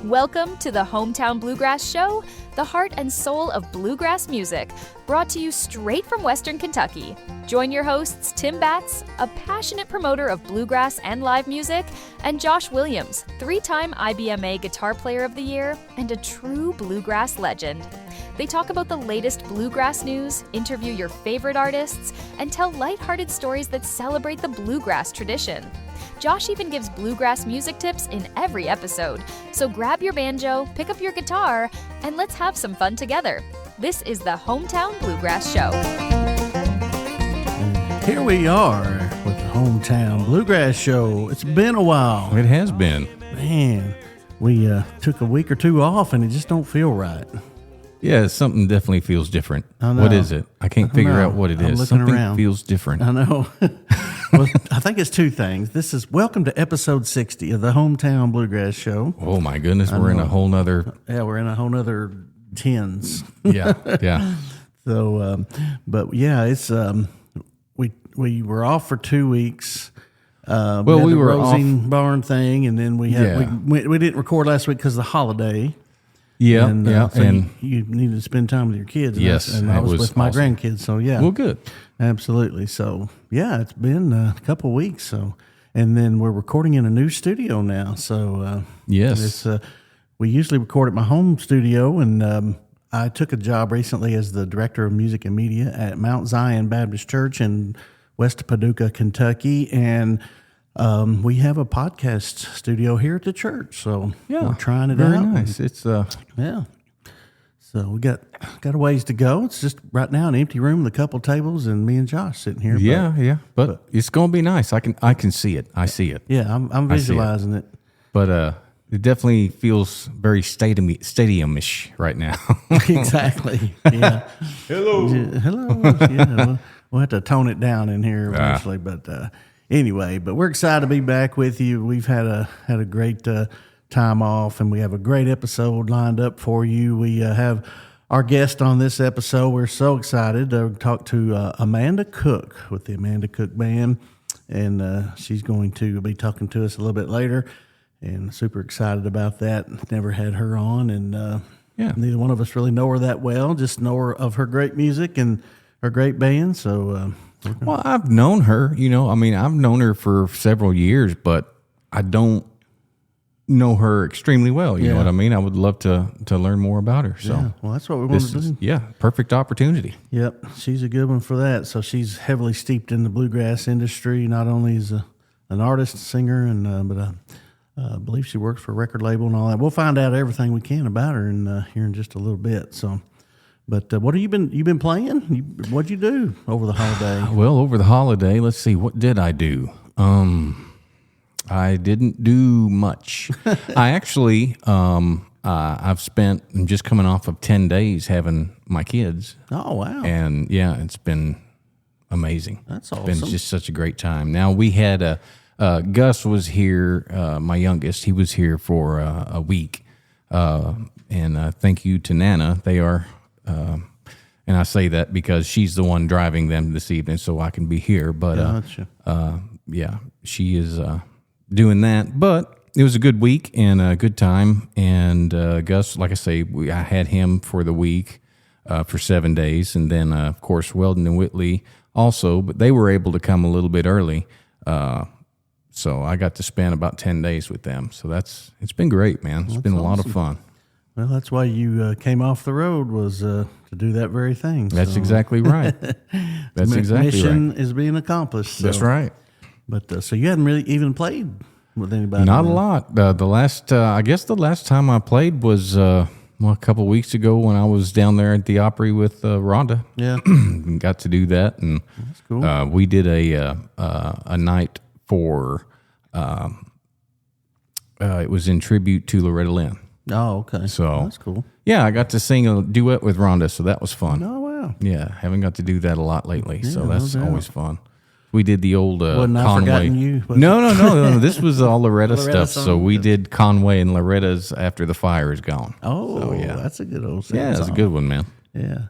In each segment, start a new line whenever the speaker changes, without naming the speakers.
Welcome to the Hometown Bluegrass Show, the heart and soul of bluegrass music, brought to you straight from Western Kentucky. Join your hosts, Tim Batts, a passionate promoter of bluegrass and live music, and Josh Williams, 3-time IBMA Guitar Player of the Year and a true bluegrass legend. They talk about the latest bluegrass news, interview your favorite artists, and tell lighthearted stories that celebrate the bluegrass tradition. Josh even gives bluegrass music tips in every episode. So grab your banjo, pick up your guitar, and let's have some fun together. This is the Hometown Bluegrass Show.
Here we are with the Hometown Bluegrass Show. It's been a while.
It has been.
Man, we took a week or two off and it just don't feel right.
Yeah, something definitely feels different.
I know.
What is it? I can't figure out what it
I'm
is.
looking
Something
around.
feels different.
I know. Well, I think it's two things. This is welcome to episode 60 of the Hometown Bluegrass Show.
Oh my goodness, we're in a whole nother.
Yeah, we're in a whole nother tens.
Yeah, yeah.
So, but yeah, it's we were off for 2 weeks. We had
we
the
were
Rosine Barn thing, and then we had
Yeah.
we didn't record last week because of the holiday.
Yeah,
And,
yeah.
so
And
you needed to spend time with your kids. And
Yes,
and I
it
was
was
with my
awesome.
grandkids. So yeah,
well, good.
absolutely. So yeah, it's been a couple weeks. So and then we're recording in a new studio now. So
Yes.
it's we usually record at my home studio, and I took a job recently as the director of music and media at Mount Zion Baptist Church in West Paducah, Kentucky, and we have a podcast studio here at the church. So we're trying it
very
out.
nice. It's
Yeah. So we got a ways to go. It's just right now an empty room with a couple tables and me and Josh sitting here.
yeah. But it's gonna be nice. I can see it. I see it.
Yeah, I'm
I see it.
visualizing it.
But it definitely feels very stadium-ish right now.
Exactly. Yeah.
Hello.
Hello. Yeah. We'll have to tone it down in here eventually, but anyway. But we're excited to be back with you. We've had a great time off, and we have a great episode lined up for you. We have our guest on this episode. We're so excited to talk to Amanda Cook with the Amanda Cook Band, and she's going to be talking to us a little bit later. And super excited about that. Never had her on, and neither one of us really know her that well. Just know her of her great music and her great band. So,
Well, I've known her, I've known her for several years, but I don't know her extremely well. You know what I mean? I would love to learn more about her. So,
yeah, well, that's what we want
this
to do.
is, perfect opportunity.
Yep, she's a good one for that. So she's heavily steeped in the bluegrass industry. Not only as an artist, singer, and but I believe she works for a record label and all that. We'll find out everything we can about her here in just a little bit. So. But what have you been playing? What'd you do over the holiday?
Well, over the holiday, let's see, what did I do? I didn't do much. I actually, I'm just coming off of 10 days having my kids.
Oh, wow.
And yeah, it's been amazing.
That's
It's been
awesome.
just such a great time. Now we had Gus was here, my youngest. He was here for a week. And thank you to Nana. They are, and I say that because she's the one driving them this evening, so I can be here. But
Gotcha.
she is doing that. But it was a good week and a good time. And Gus, like I say, I had him for the week for 7 days, and then of course Weldon and Whitley also, but they were able to come a little bit early. So I got to spend about 10 days with them. So it's been great, man. It's been a lot of fun.
Well, that's why you came off the road was to do that very thing.
That's
So,
exactly right. That's exactly
mission
right.
is being accomplished. So.
That's right.
But so you hadn't really even played with anybody?
Not a
then?
lot. I guess the last time I played was a couple of weeks ago when I was down there at the Opry with Rhonda.
Yeah,
Got to do that, and
that's cool.
we did a night for. It was in tribute to Loretta Lynn.
Oh, okay.
So
that's cool.
Yeah, I got to sing a duet with Rhonda, so that was fun.
Oh, wow.
Yeah, haven't got to do that a lot lately, so
Yeah,
that's
no doubt.
always fun. We did the old
Wasn't I
Conway.
forgotten you? Was
No. This was all Loretta
Loretta
stuff. So
song?
we did Conway and Loretta's After the Fire Is Gone.
Oh,
So, yeah.
that's a good old
Yeah, it's a
song.
good one, man.
Yeah.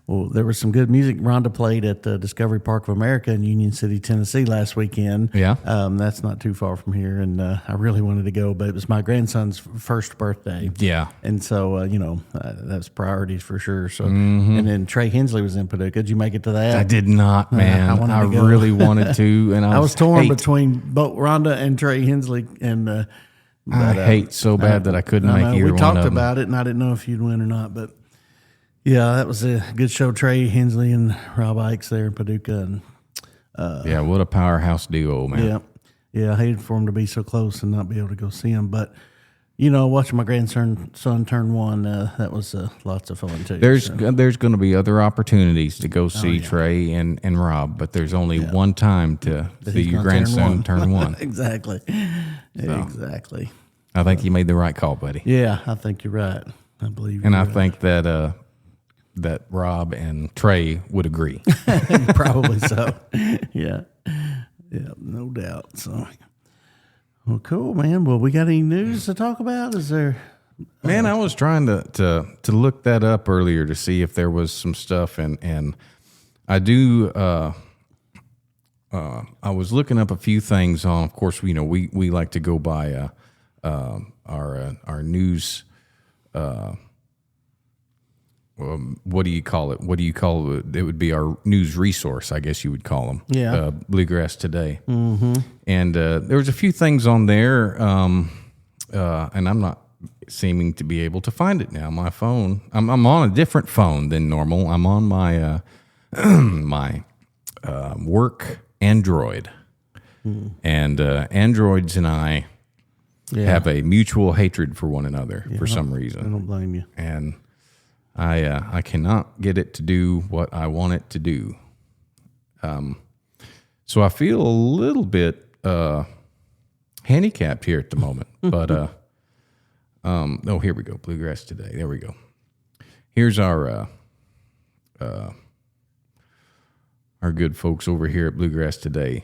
Well, there was some good music. Rhonda played at the Discovery Park of America in Union City, Tennessee last weekend.
Yeah.
That's not too far from here. And I really wanted to go, but it was my grandson's first birthday.
Yeah.
And so, that's priorities for sure. So, And then Trey Hensley was in Paducah. Did you make it to that?
I did not, man. I
go.
really wanted to. And
I was torn between both Rhonda and Trey Hensley. And
I hate so bad that I couldn't make either one of them.
We talked about it, and I didn't know if you'd win or not, but yeah, that was a good show. Trey Hensley and Rob Ikes there in Paducah. And
what a powerhouse duo, man.
Yeah, I hated for him to be so close and not be able to go see him. But, watching my grandson turn one, that was lots of fun, too.
There's going to be other opportunities to go see Trey and Rob, but there's only one time to see your grandson turn one.
Exactly. Exactly.
I think you made the right call, buddy.
Yeah, I think you're right. I believe
and I think that that Rob and Trey would agree.
Probably so. Yeah, no doubt. So, well, cool, man. Well, we got any news to talk about? Is there?
Man, I was trying to look that up earlier to see if there was some stuff, and I do. I was looking up a few things on. Of course, we like to go by our news. What do you call it? What do you call it? It would be our news resource, I guess you would call them.
Yeah.
Bluegrass Today. Mm-hmm. And there was a few things on there, and I'm not seeming to be able to find it now. My phone, I'm on a different phone than normal. I'm on my my work Android. And Androids and I have a mutual hatred for one another for some reason.
I don't blame you.
And I cannot get it to do what I want it to do. So I feel a little bit handicapped here at the moment. But here we go. Bluegrass Today. There we go. Here's our good folks over here at Bluegrass Today,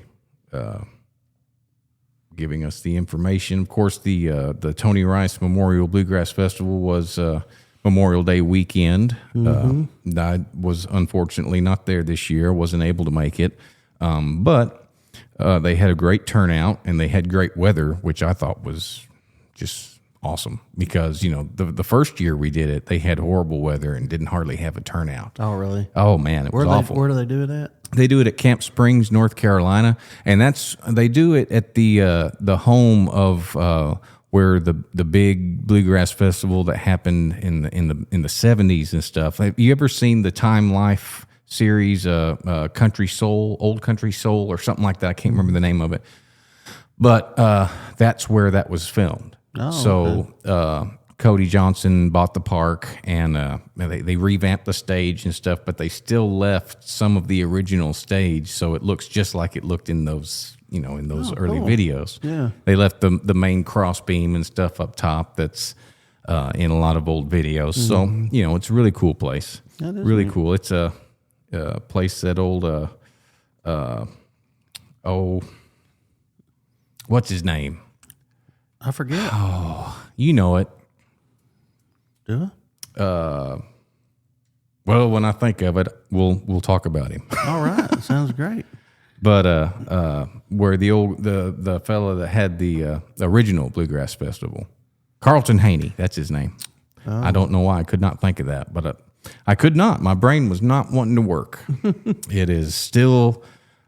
giving us the information. Of course, the Tony Rice Memorial Bluegrass Festival was Memorial Day weekend. I was unfortunately not there this year. Wasn't able to make it, but they had a great turnout and they had great weather, which I thought was just awesome because the first year we did it, they had horrible weather and didn't hardly have a turnout.
Oh, really?
Oh man, it was awful.
Where do they do it at?
They do it at Camp Springs, North Carolina, and they do it at the home of where the big bluegrass festival that happened in the 70s and stuff. Have you ever seen the Time Life series, Country Soul, Old Country Soul, or something like that? I can't remember the name of it, but that's where that was filmed.
Oh,
so
okay.
Cody Johnson bought the park, and they revamped the stage and stuff, but they still left some of the original stage, so it looks just like it looked in those early videos.
Yeah,
they left the main cross beam and stuff up top. That's in a lot of old videos. Mm-hmm. So it's a really cool place. That is really cool. It's a place that old what's his name?
I forget.
Oh, you know it.
Do I?
Well, when I think of it, we'll talk about him.
All right, sounds great.
But where the fella that had the original Bluegrass Festival, Carlton Haney, that's his name. Oh. I don't know why I could not think of that, but I could not. My brain was not wanting to work. It is still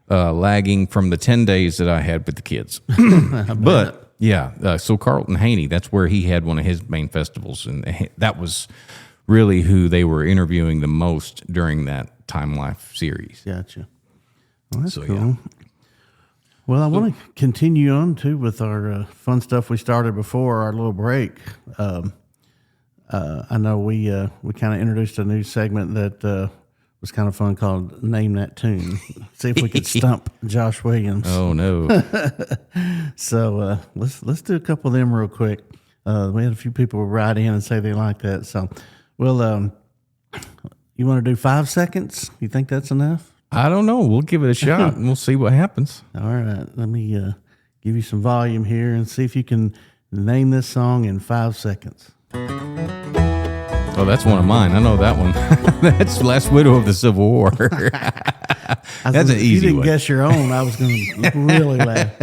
lagging from the 10 days that I had with the kids. But yeah, so Carlton Haney, that's where he had one of his main festivals, and that was really who they were interviewing the most during that Time Life series.
Gotcha. Well, that's cool. Yeah. Well, I want to continue on, too, with our fun stuff we started before our little break. I know we kind of introduced a new segment that was kind of fun called Name That Tune. See if we could stump Josh Williams.
Oh, no.
So let's do a couple of them real quick. We had a few people write in and say they like that. So, well, you want to do 5 seconds? You think that's enough?
I don't know. We'll give it a shot and we'll see what happens.
All right. Let me give you some volume here and see if you can name this song in 5 seconds.
Oh, that's one of mine. I know that one. That's Last Widow of the Civil War. That's an easy
You didn't
one.
guess your own. I was going to really laugh.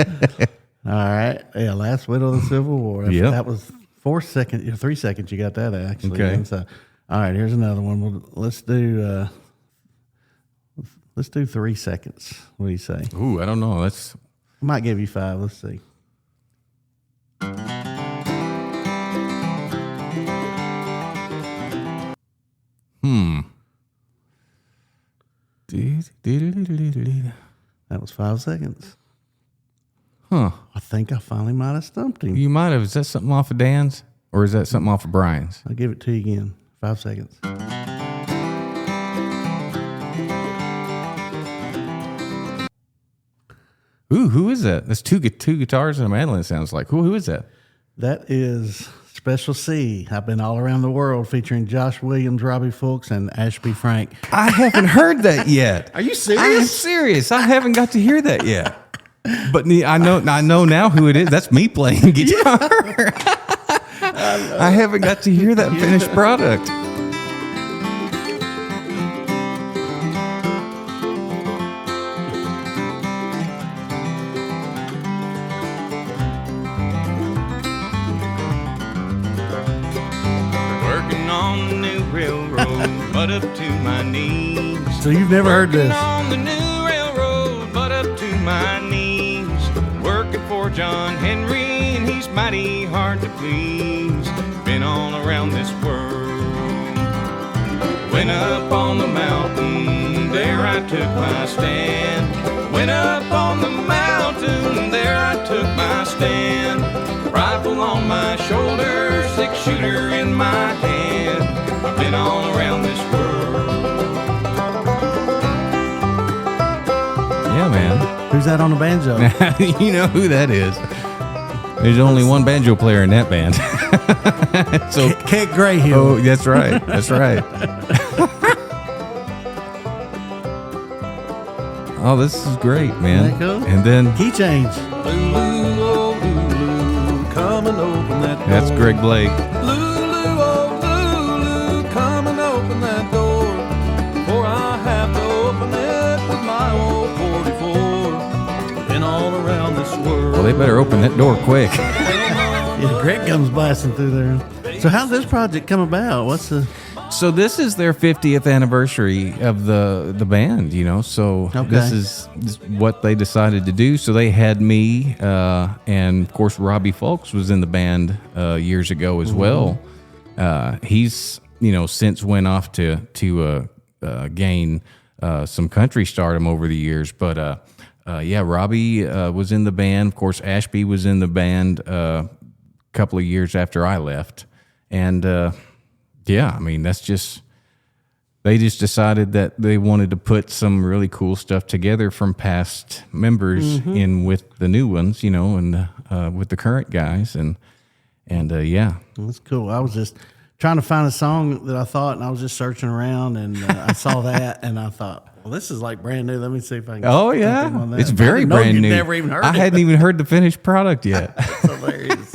All right. Yeah, Last Widow of the Civil War.
Yep.
That was 3 seconds. You got that actually.
Okay.
So, all right, here's another one. Let's do 3 seconds. What do you say?
Ooh, I don't know. That's
I might give you 5. Let's see. That was 5 seconds.
Huh.
I think I finally might have stumped him.
You might have. Is that something off of Dan's? Or is that something off of Brian's?
I'll give it to you again. 5 seconds.
Ooh, who is that? That's two guitars and a mandolin, it sounds like. Who is that?
That is Special C. I've been all around the world featuring Josh Williams, Robbie Fulks, and Ashby Frank.
I haven't heard that yet.
Are you serious?
I am serious. I haven't got to hear that yet. But I know now who it is. That's me playing guitar. I haven't got to hear that finished product.
Working on the new railroad, but up to my knees.
So you've never heard
Working
this?
on the new railroad, but up to my knees. Working for John Henry, and he's mighty hard to please. Been all around this world. Went up on the mountain, there I took my stand. Went up on the mountain, there I took my stand. Rifle on my shoulder, 6-shooter in my hand. I've been all around this world.
Yeah, man.
Who's that on the banjo?
You know who that is. There's only one banjo player in that band. So,
Kate Grayhill.
oh, that's right. That's right. Oh, this is great, man.
Isn't that cool?
And then
Key change.
Lulu, oh Lulu, come and open that door.
that's Greg Blake.
Lulu, oh Lulu, come and open that door. For I have to open it with my old 44. Been all around this world.
Well, they better open that door quick.
Yeah, Greg comes blasting through there. So how's this project come about? What's the...
So this is their 50th anniversary of the band, you know. So
Okay.
this is what they decided to do. So they had me, and of course Robbie Fulks was in the band years ago as well. He's since went off to gain some country stardom over the years. But Robbie was in the band. Of course, Ashby was in the band a couple of years after I left, and. Yeah, I mean, they just decided that they wanted to put some really cool stuff together from past members in with the new ones, and with the current guys, and yeah.
That's cool. I was just trying to find a song that I thought, and I was just searching around, and I saw that, and I thought, well, this is like brand new. Let me see if I can.
Oh
get
yeah,
something on that.
it's
I
very
didn't know
brand
you'd
new.
Never even heard
I
it.
hadn't even heard the finished product yet.
That's hilarious.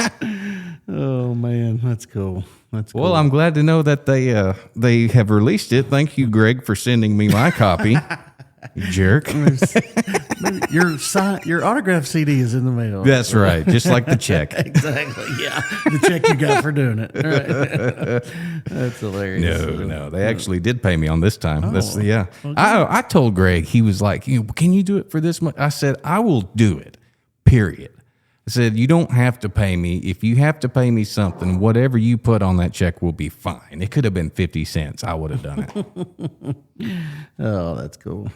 Oh man, that's cool. That's cool.
Well, I'm glad to know that they have released it. Thank you, Greg, for sending me my copy. You jerk.
Your autograph CD is in the mail.
That's right, just like the check.
Exactly. Yeah, the check you got for doing it. Right. That's hilarious.
No, they actually did pay me on this time. Yeah. I told Greg, he was like, can you do it for this much? I said, I will do it, period. I said, you don't have to pay me. If you have to pay me something, whatever you put on that check will be fine. It could have been 50 cents. I would have done it.
Oh, that's cool.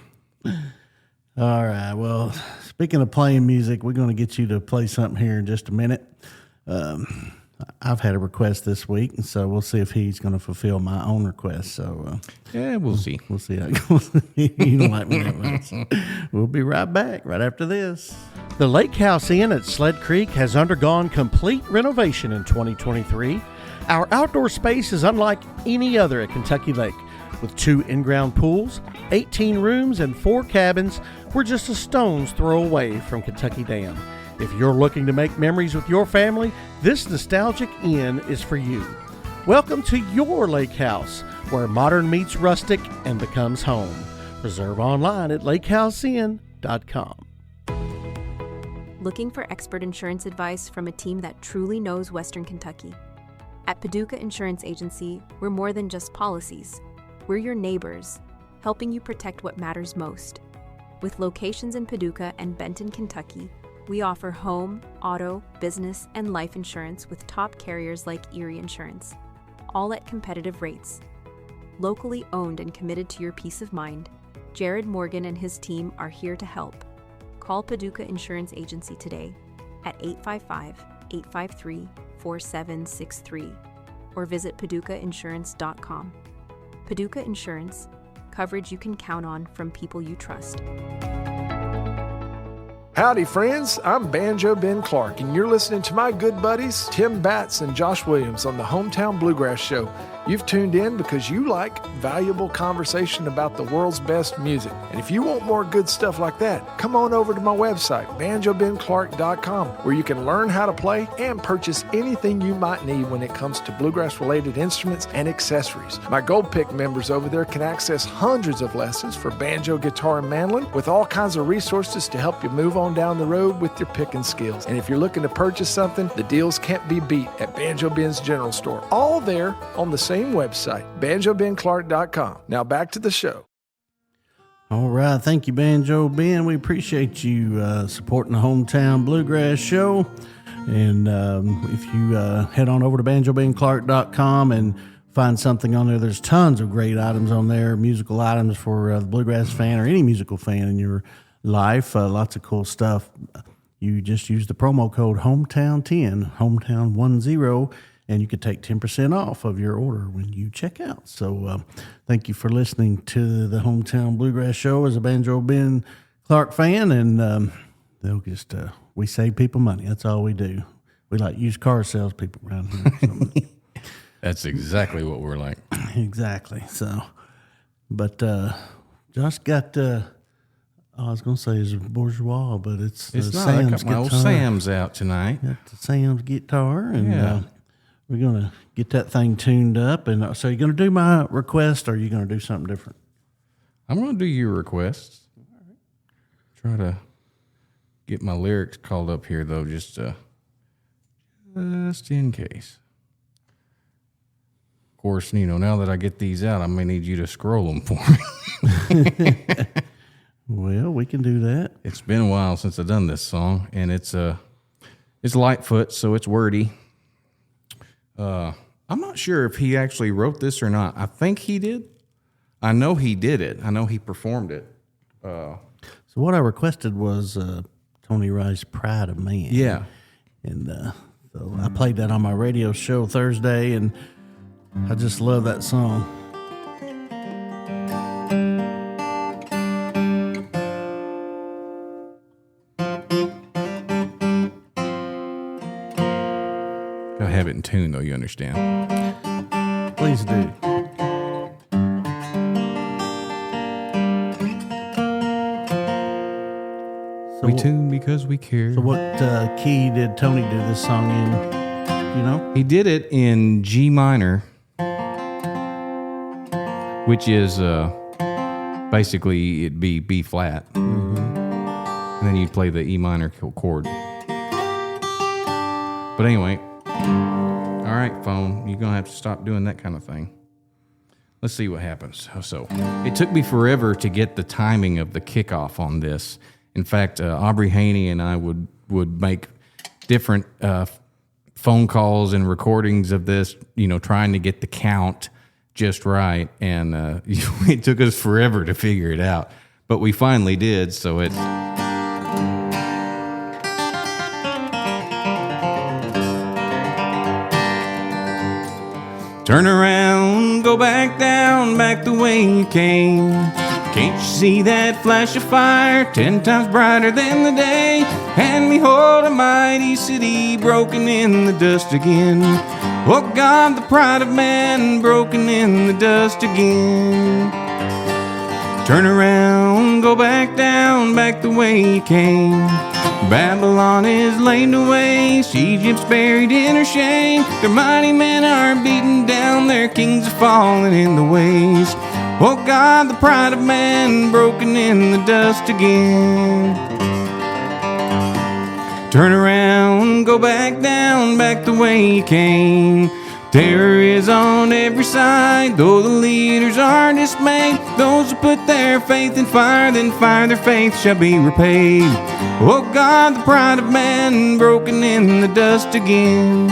All right. Well, speaking of playing music, we're going to get you to play something here in just a minute. I've had a request this week, and so we'll see if he's going to fulfill my own request. So
Yeah, we'll see.
we'll see how it goes. You don't like me that much. We'll be right back right after this.
The Lake House Inn at Sled Creek has undergone complete renovation in 2023. Our outdoor space is unlike any other at Kentucky Lake. With 2 in-ground pools, 18 rooms, and 4 cabins, we're just a stone's throw away from Kentucky Dam. If you're looking to make memories with your family, this nostalgic inn is for you. Welcome to your lake house, where modern meets rustic and becomes home. Reserve online at lakehouseinn.com.
Looking for expert insurance advice from a team that truly knows Western Kentucky? At Paducah Insurance Agency, we're more than just policies. We're your neighbors, helping you protect what matters most. With locations in Paducah and Benton, Kentucky, we offer home, auto, business, and life insurance with top carriers like Erie Insurance, all at competitive rates. Locally owned and committed to your peace of mind, Jared Morgan and his team are here to help. Call Paducah Insurance Agency today at 855-853-4763 or visit paducahinsurance.com. Paducah Insurance, coverage you can count on from people you trust.
Howdy, friends. I'm Banjo Ben Clark, and you're listening to my good buddies Tim Batts and Josh Williams on the Hometown Bluegrass Show. You've tuned in because you like valuable conversation about the world's best music. And if you want more good stuff like that, come on over to my website, banjobenclark.com, where you can learn how to play and purchase anything you might need when it comes to bluegrass-related instruments and accessories. My Gold Pick members over there can access hundreds of lessons for banjo, guitar, and mandolin with all kinds of resources to help you move on down the road with your picking skills. And if you're looking to purchase something, the deals can't be beat at Banjo Ben's General Store. All there on the same website, banjobenclark.com. Now back to the show.
All right. Thank you, Banjo Ben. We appreciate you supporting the Hometown Bluegrass Show. And if you head on over to banjobenclark.com and find something on there, there's tons of great items on there, musical items for the bluegrass fan or any musical fan in your life. Lots of cool stuff. You just use the promo code Hometown10, Hometown10, and you could take 10% off of your order when you check out. So thank you for listening to the Hometown Bluegrass Show as a Banjo Ben Clark fan. And they'll just, we save people money. That's all we do. We like used car salespeople around here.
That's exactly what we're like.
Exactly. So, but Josh got, I was going to say it's bourgeois, but it's
not.
Sam's
I got my
guitar.
old Sam's out tonight.
Got the Sam's guitar, and
Yeah.
we're going to get that thing tuned up. And so you're going to do my request, or are you going to do something different?
I'm going to do your requests. Try to get my lyrics called up here, though, just in case. Of course, now that I get these out, I may need you to scroll them for me.
Well, we can do that.
It's been a while since I've done this song, and it's Lightfoot, so it's wordy. I'm not sure if he actually wrote this or not. I think he did. I know he did it. I know he performed it.
So what I requested was Tony Rice's Pride of Man.
Yeah.
And so I played that on my radio show Thursday, and I just love that song.
Gotta have it in tune, though, you understand.
Please do. So,
We tune because we care.
So what key did Tony do this song in? You know?
He did it in G minor, which is basically it'd be B flat. Mm-hmm. And then you'd play the E minor chord. But anyway, all right, phone, you're going to have to stop doing that kind of thing. Let's see what happens. So it took me forever to get the timing of the kickoff on this. In fact, Aubrey Haney and I would make different phone calls and recordings of this, trying to get the count just right. And it took us forever to figure it out. But we finally did, so it's... Turn around, go back down, back the way you came. Can't you see that flash of fire, 10 times brighter than the day? And behold, a mighty city broken in the dust again. Oh God, the pride of man broken in the dust again. Turn around, go back down, back the way you came. Babylon is laid to waste, Egypt's buried in her shame. Their mighty men are beaten down
their kings are falling in the waste. Oh God, the pride of man broken in the dust again. Turn around, go back down, back the way you came. Terror is on every side, though the leaders are dismayed. Those who put their faith in fire, then fire their faith shall be repaid. Oh God, the pride of man broken in the dust again.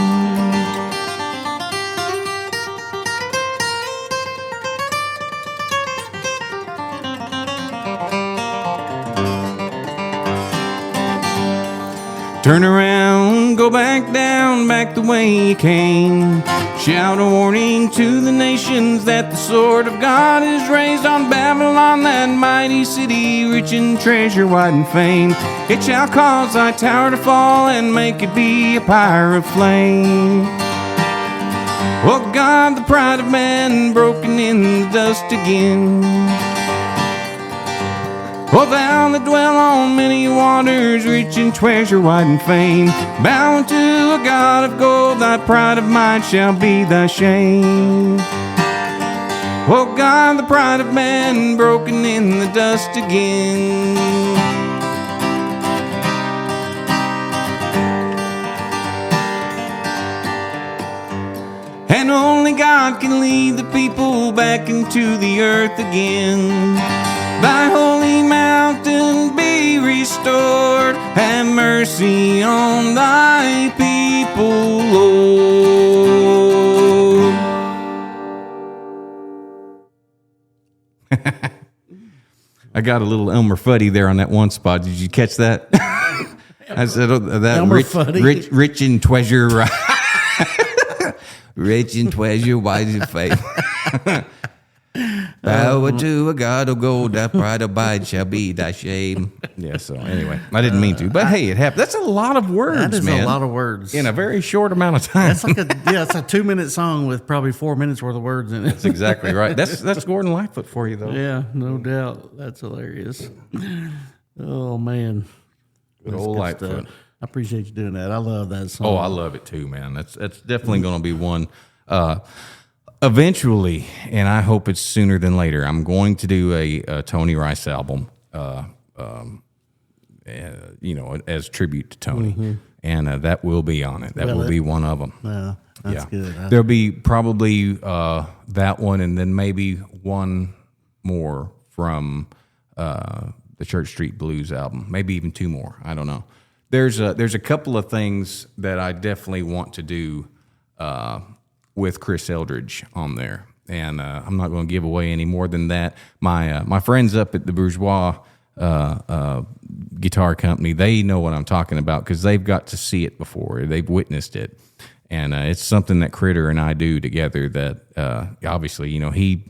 Turn around, go back down, back the way you came. Shout a warning to the nations that the sword of God is raised on Babylon, that mighty city, rich in treasure, wide in fame. It shall cause thy tower to fall and make it be a pyre of flame. Oh God, the pride of man broken in the dust again. O thou that dwell on many waters, rich in treasure, wide in fame, bound to a God of gold, thy pride of might shall be thy shame. O God, the pride of man broken in the dust again. And only God can lead the people back into the earth again. Thy holy mountain be restored. Have mercy on thy people, Lord. I got a little Elmer Fudd there on that one spot. Did you catch that? I said that
Elmer
rich in treasure. Rich in treasure, wide in faith. Bow to a God of gold, thy pride abide shall be thy shame. Yeah, so anyway, I didn't mean to, but hey, it happened. That's a lot of words,
That is
man.
a lot of words.
In a very short amount of time.
That's like it's a 2-minute song with probably 4 minutes worth of words in it.
That's exactly right. That's Gordon Lightfoot for you, though.
Yeah, no doubt. That's hilarious. Oh, man.
Good old Lightfoot.
I appreciate you doing that. I love that song.
Oh, I love it too, man. That's definitely going to be one. Eventually, and I hope it's sooner than later, I'm going to do a Tony Rice album, as tribute to Tony, and that will be on it. That will be one of them.
Yeah, that's good.
There'll be probably that one, and then maybe one more from the Church Street Blues album. Maybe even 2 more. I don't know. There's a couple of things that I definitely want to do with Chris Eldridge on there, and I'm not going to give away any more than that. My friends up at the Bourgeois Guitar Company, they know what I'm talking about because they've got to see it before. They've witnessed it, and it's something that Critter and I do together. That obviously,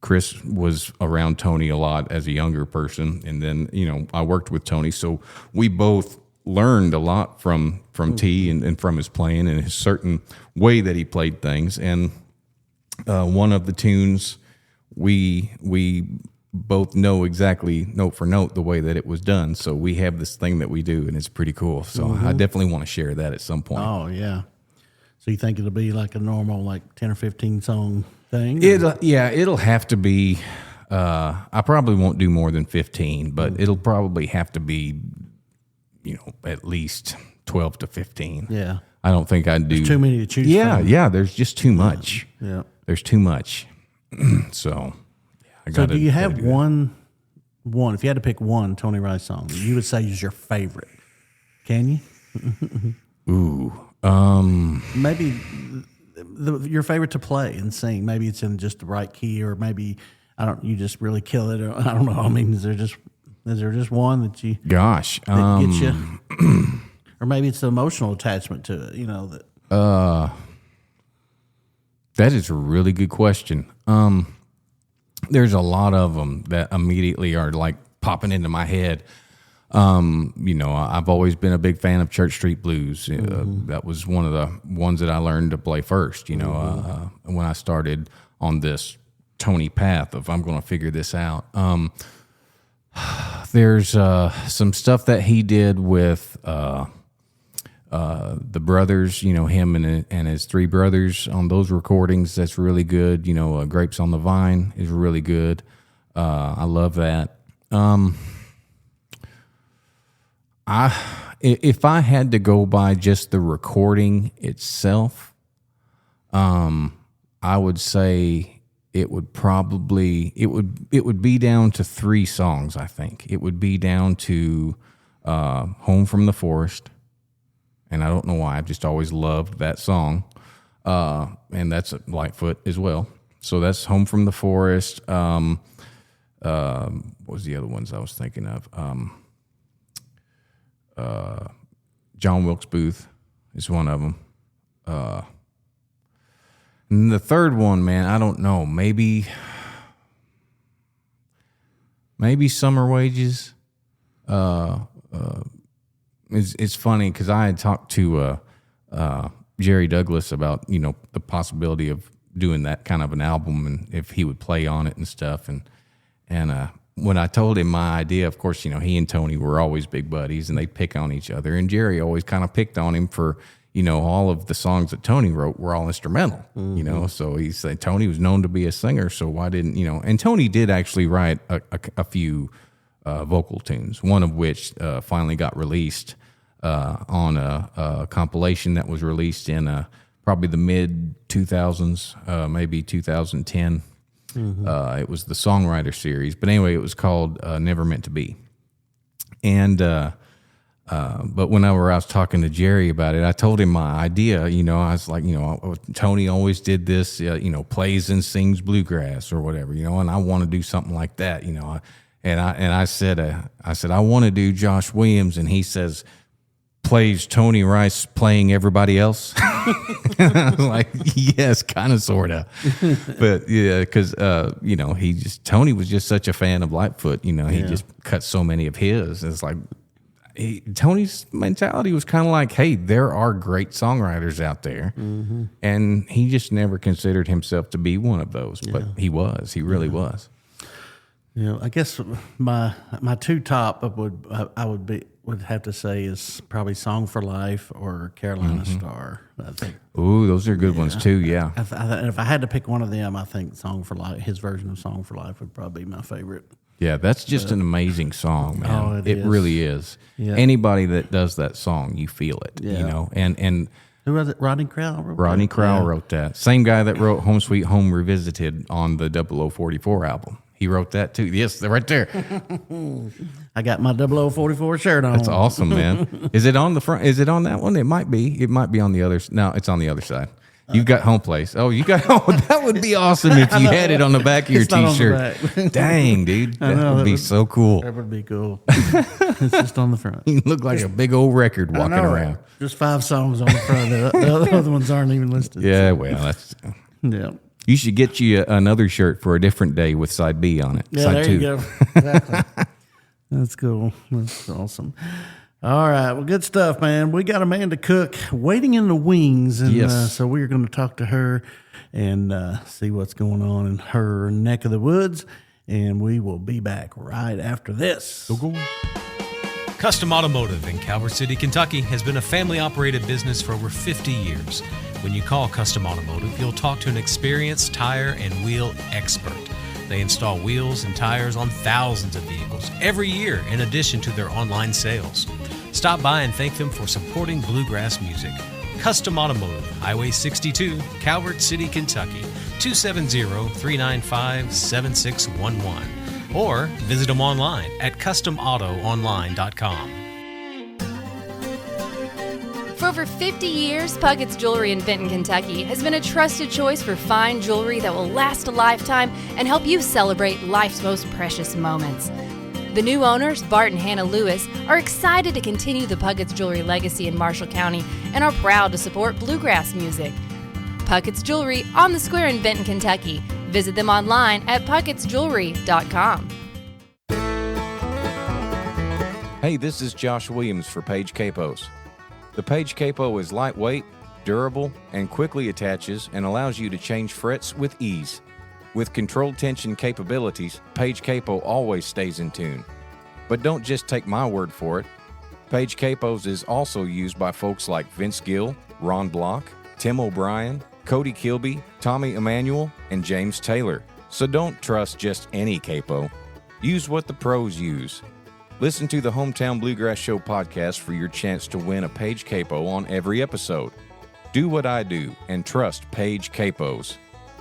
Chris was around Tony a lot as a younger person, and then I worked with Tony, so we both learned a lot from T and from his playing and his certain way that he played things. And one of the tunes we both know exactly note for note the way that it was done. So we have this thing that we do, and it's pretty cool. So I definitely want to share that at some point.
Oh, yeah. So you think it'll be like a normal 10 or 15 song thing?
It'll have to be. I probably won't do more than 15, but it'll probably have to be at least 12 to 15.
Yeah.
I don't think I'd do.
There's too many to choose from.
Yeah, there's just too much.
Yeah.
There's too much. So
do you have one, if you had to pick one Tony Rice song, you would say is your favorite? Can you?
Ooh.
Maybe your favorite to play and sing. Maybe it's in just the right key, or maybe, you just really kill it. Or, I don't know. I mean, is there just one that you
gets
you, or maybe it's the emotional attachment to it?
That is a really good question. There's a lot of them that immediately are like popping into my head. I've always been a big fan of Church Street Blues. That was one of the ones that I learned to play first. When I started on this Tony path of I'm going to figure this out. There's some stuff that he did with
The brothers, him and his three brothers on those recordings, that's really good. Grapes on the Vine is really good. I love that. If I had to go by just the recording itself, I would say it would be down to 3 songs. I think it would be down to Home from the Forest. And I don't know why. I've just always loved that song. And that's Lightfoot as well. So that's Home from the Forest. What was the other ones I was thinking of? John Wilkes Booth is one of them. And the third one, man, I don't know. Maybe Summer Wages. It's funny because I had talked to Jerry Douglas about the possibility of doing that kind of an album and if he would play on it and stuff. And when I told him my idea, of course, he and Tony were always big buddies and they'd pick on each other. And Jerry always kind of picked on him for all of the songs that Tony wrote were all instrumental. So he said Tony was known to be a singer, so why didn't And Tony did actually write a few vocal tunes, one of which finally got released on a compilation that was released in probably the mid-2000s, maybe 2010. It was the Songwriter series. But anyway, it was called Never Meant to Be. And but whenever I was talking to Jerry about it, I told him my idea. I was like, Tony always did this, plays and sings bluegrass or whatever, and I want to do something like that, And I said, I want to do Josh Williams, and he says, plays Tony Rice playing everybody else. And I was like, yes, kind of, sort of, but yeah, because Tony was just such a fan of Lightfoot. He just cut so many of his. It's like Tony's mentality was kind of like, hey, there are great songwriters out there, and he just never considered himself to be one of those, but he was. He really was.
I guess my 2 top would have to say is probably Song for Life or Carolina Star. I think.
Ooh, those are good ones too. Yeah.
If I had to pick one of them, I think Song for Life, his version of Song for Life, would probably be my favorite.
Yeah, that's just an amazing song, man.
Oh,
it really is. Yeah. Anybody that does that song, you feel it. And
who was it? Rodney Crowell
wrote that. Same guy that wrote Home Sweet Home Revisited on the 0044 album. He wrote that too. Yes, they're right there.
I got my 0044 shirt on.
That's awesome, man. Is it on the front? Is it on that one? It might be. It might be on the other. No, it's on the other side. You've got Home Place. Oh, you got. Oh, that would be awesome if you had it on the back of your T-shirt. Dang, dude, that would be so cool.
That would be cool. It's just on the front.
You look like a big old record walking around.
Just 5 songs on the front. The other ones aren't even listed.
Yeah, well, that's.
Yeah.
You should get you another shirt for a different day with side B on it.
Yeah,
side
there
2.
you go. Exactly. That's cool. That's awesome. All right. Well, good stuff, man. We got Amanda Cook waiting in the wings. And
yes.
So we're going to talk to her and see what's going on in her neck of the woods. And we will be back right after this. So go on.
Custom Automotive in Calvert City, Kentucky has been a family-operated business for over 50 years. When you call Custom Automotive, you'll talk to an experienced tire and wheel expert. They install wheels and tires on thousands of vehicles every year in addition to their online sales. Stop by and thank them for supporting bluegrass music. Custom Automotive, Highway 62, Calvert City, Kentucky, 270-395-7611. Or visit them online at customautoonline.com.
For over 50 years, Puckett's Jewelry in Benton, Kentucky has been a trusted choice for fine jewelry that will last a lifetime and help you celebrate life's most precious moments. The new owners, Bart and Hannah Lewis, are excited to continue the Puckett's Jewelry legacy in Marshall County and are proud to support bluegrass music. Puckett's Jewelry on the Square in Benton, Kentucky. Visit them online at puckettsjewelry.com.
Hey, this is Josh Williams for Page Capos. The Page Capo is lightweight, durable, and quickly attaches and allows you to change frets with ease. With controlled tension capabilities, Page Capo always stays in tune. But don't just take my word for it. Page Capos is also used by folks like Vince Gill, Ron Block, Tim O'Brien, Cody Kilby, Tommy Emmanuel, and James Taylor. So don't trust just any capo. Use what the pros use. Listen to the Hometown Bluegrass Show podcast for your chance to win a Page Capo on every episode. Do what I do and trust Page Capos.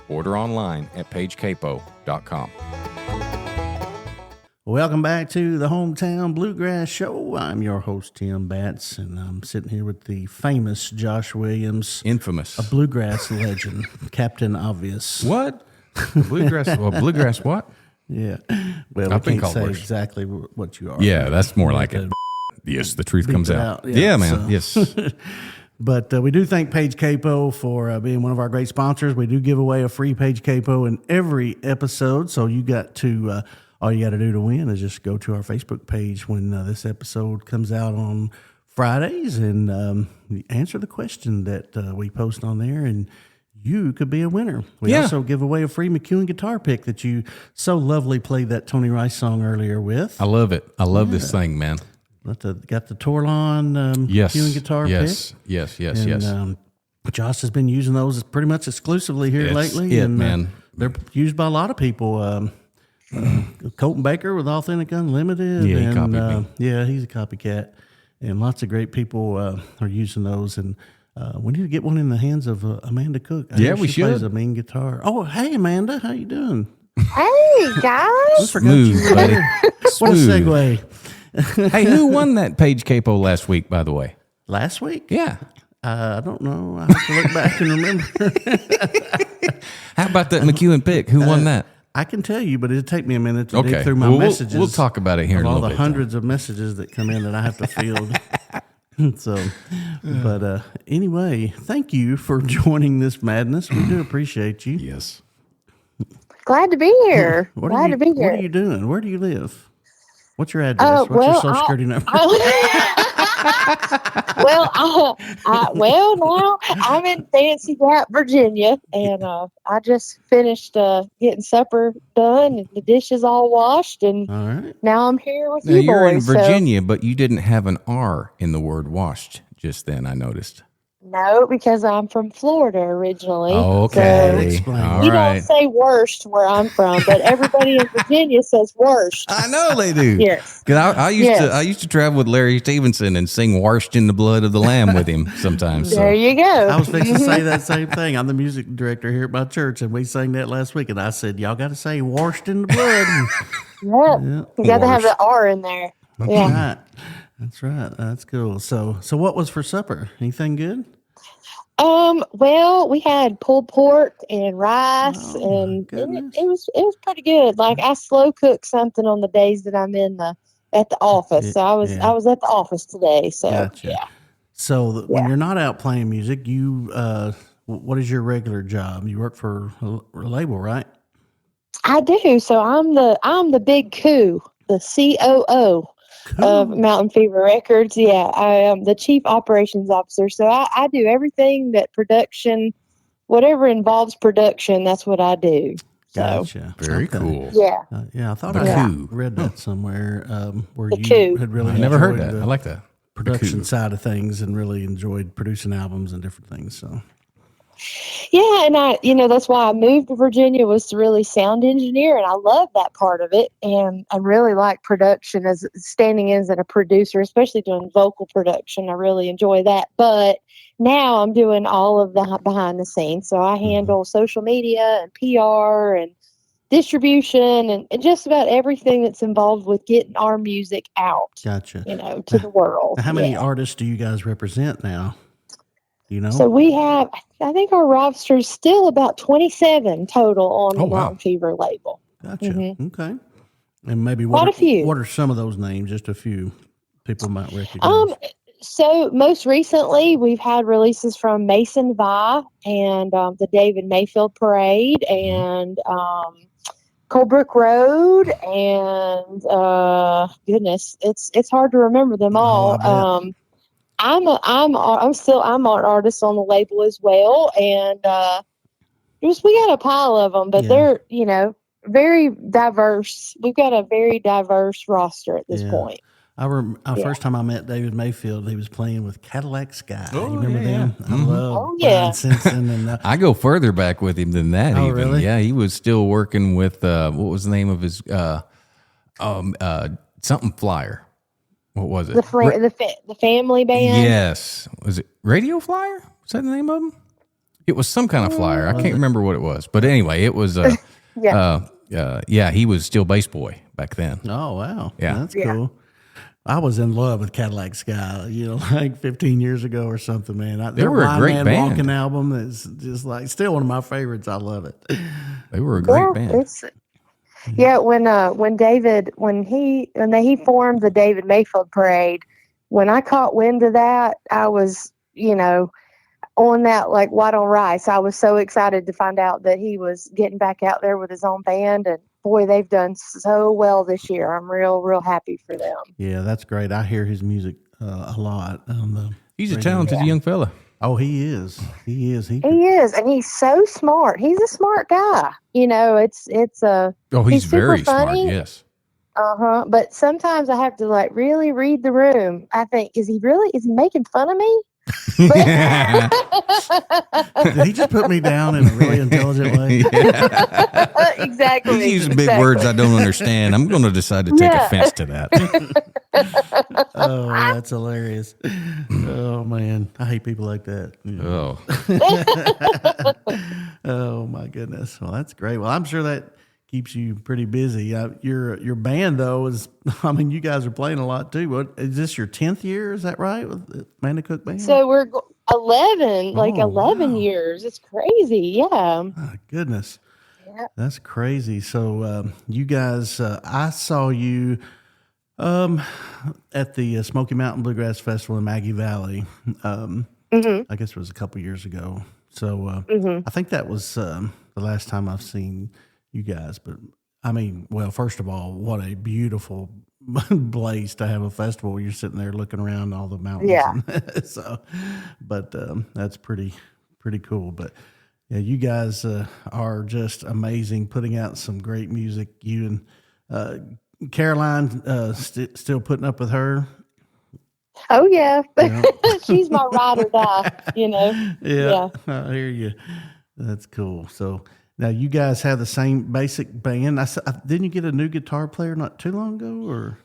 Order online at pagecapo.com.
Welcome back to the Hometown Bluegrass Show. I'm your host, Tim Batts, and I'm sitting here with the famous Josh Williams.
Infamous.
A bluegrass legend, Captain Obvious.
What? Bluegrass? Well, bluegrass what?
Yeah. Well,
I've
we
been
can't
called
say
worse.
exactly what you are.
Yeah, that's more like it. Yes, the truth comes out. Yeah, man.
So.
Yes.
But we do thank Page Capo for being one of our great sponsors. We do give away a free Page Capo in every episode, so you got to... all you got to do to win is just go to our Facebook page when this episode comes out on Fridays and answer the question that we post on there, and you could be a winner. We also give away a free McEwen guitar pick that you so lovely played that Tony Rice song earlier with.
I love it. I love this thing, man.
Got the Torlon McEwen guitar pick.
Yes.
And, Josh has been using those pretty much exclusively here lately.
Man.
They're used by a lot of people. Colton Baker with Authentic Unlimited.
Yeah, he copied me.
Yeah, he's a copycat. And lots of great people are using those. And we need to get one in the hands of Amanda Cook.
We
she plays
should.
a mean guitar. Oh, hey, Amanda. How you doing?
Hey, guys.
Smooth, buddy.
What a segue.
Hey, who won that Page Capo last week, by the way?
Last week?
Yeah.
I don't know. I have to look back and remember.
How about that McEwen pick? Who won that?
I can tell you, but it'll take me a minute to dig through my
Well,
messages.
We'll talk about it here in a
all
little
the
bit.
hundreds of messages that come in that I have to field. But anyway, thank you for joining this madness. We do appreciate you.
Yes.
Glad to be here. Glad to be here.
What are you doing? Where do you live? What's your address? What's your social security number?
Now I'm in Fancy Gap, Virginia, and I just finished getting supper done, and the dishes all washed, and
All right.
now I'm here with
Now,
you
you're in
boys.
Virginia, but you didn't have an R in the word washed just then, I noticed.
No, because I'm from Florida originally.
Okay.
Explain.
All
You
right.
don't say worst where I'm from, but everybody in Virginia says worst.
I know they do.
Yes.
Because I used to travel with Larry Stevenson and sing "Washed in the Blood of the Lamb" with him sometimes.
There you go.
I was fixing to say that same thing. I'm the music director here at my church, and we sang that last week. And I said, y'all got to say washed in the blood.
Yep. You got to have the R in there.
That's
Yeah.
right. That's right. That's cool. So what was for supper? Anything good?
Well, we had pulled pork and rice, and it was pretty good. Like I slow cook something on the days that I'm at the office. So I was at the office today. So
Gotcha.
yeah.
So when you're not out playing music, you what is your regular job? You work for a label, right?
I do. So I'm the big coup, the COO of Mountain Fever Records. Yeah, I am the chief operations officer. So I do everything that production, whatever involves production, that's what I do. So,
Gotcha.
Very cool.
yeah.
Yeah, I thought
The
I
coup.
read that somewhere where
The
you
coup.
had really
I never heard
enjoyed
that.
the
I like that.
production side of things and really enjoyed producing albums and different things. So
Yeah, and that's why I moved to Virginia, was to really sound engineer, and I love that part of it. And I really like production, as standing in as a producer, especially doing vocal production. I really enjoy that. But now I'm doing all of the behind the scenes. So I handle social media and PR and distribution and just about everything that's involved with getting our music out,
gotcha.
To the world.
How many
Yeah.
artists do you guys represent now? You know?
So we have, I think our roster is still about 27 total on the
wow.
Mountain Fever label.
Gotcha.
Mhm.
Okay. And maybe
Quite a few.
What are some of those names? Just a few people might recognize.
So most recently we've had releases from Mason Vi and the David Mayfield Parade and Colebrook Road and goodness, it's hard to remember them all. I'm an artist on the label as well, and we got a pile of them, but they're very diverse. We've got a very diverse roster at this point.
First time I met David Mayfield, he was playing with Cadillac Sky.
Oh,
you remember
yeah,
them?
yeah.
I love
Oh, yeah.
Brian Simpson. And
I go further back with him than that.
Oh,
even.
really?
Yeah, he was still working with what was the name of his something Flyer. What was it?
The family band.
Yes. Was it Radio Flyer? Was that the name of him? It was some kind of flyer. I can't remember what it was. But anyway, it was he was still bass boy back then.
oh, wow.
Yeah.
That's cool. I was in love with Cadillac Sky, like 15 years ago or something, man.
They were a
Blind
great
Man
band.
Walking album is just like still one of my favorites. I love it.
They were a great band.
When he formed the David Mayfield Parade, when I caught wind of that, I was, on that like white on rice. I was so excited to find out that he was getting back out there with his own band, and boy, they've done so well this year. I'm real happy for them.
Yeah, that's great. I hear his music a lot.
He's a talented young fella.
Oh, he is. He is,
and he's so smart. He's a smart guy. He's
He's very
funny.
smart. Yes.
But sometimes I have to like really read the room. I think, is he making fun of me?
Did he just put me down in a really intelligent way?
Exactly.
He's using big words I don't understand. I'm going to decide to take offense to that.
Oh, that's hilarious. Oh, man. I hate people like that.
Oh.
Oh, my goodness. Well, that's great. Well, I'm sure that keeps you pretty busy. Your band, though, you guys are playing a lot, too. What is this, your 10th year? Is that right, with the Amanda Cook Band?
So we're 11
wow.
years. It's crazy. Yeah.
My goodness.
Yeah.
That's crazy. So you guys, I saw you at the Smoky Mountain Bluegrass Festival in Maggie Valley. I guess it was a couple years ago. So I think that was the last time I've seen you guys. But first of all, what a beautiful place to have a festival where you're sitting there looking around all the mountains.
Yeah.
That's pretty cool. But yeah, you guys are just amazing, putting out some great music. You and Caroline still putting up with her.
Oh yeah, she's my ride or die.
Yeah, I hear you. That's cool. So now you guys have the same basic band. Didn't you get a new guitar player not too long ago, or?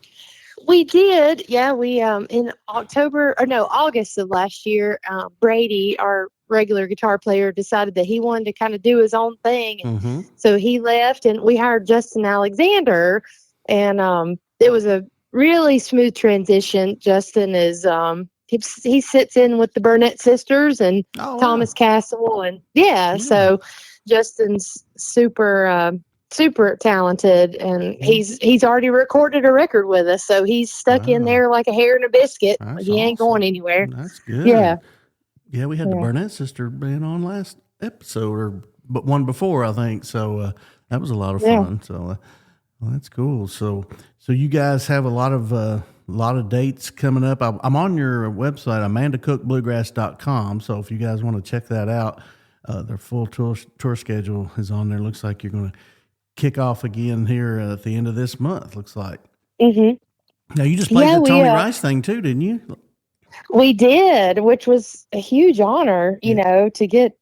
We did. Yeah, we in August of last year, Brady, our regular guitar player, decided that he wanted to kind of do his own thing, and so he left, and we hired Justin Alexander, and it was a really smooth transition. Justin is he sits in with the Burnett sisters and Thomas Castle, and so Justin's super talented, and he's already recorded a record with us, so he's stuck in there like a hair in a biscuit. He ain't going anywhere.
That's good. Yeah, we had the Burnett sister band on last episode, but one before, I think. So that was a lot of fun. So that's cool. So you guys have a lot of dates coming up. I'm on your website, amandacookbluegrass.com. So if you guys want to check that out, their full tour schedule is on there. Looks like you're going to kick off again here at the end of this month, looks like. Now, you just played the Tony Rice thing too, didn't you?
We did, which was a huge honor, to get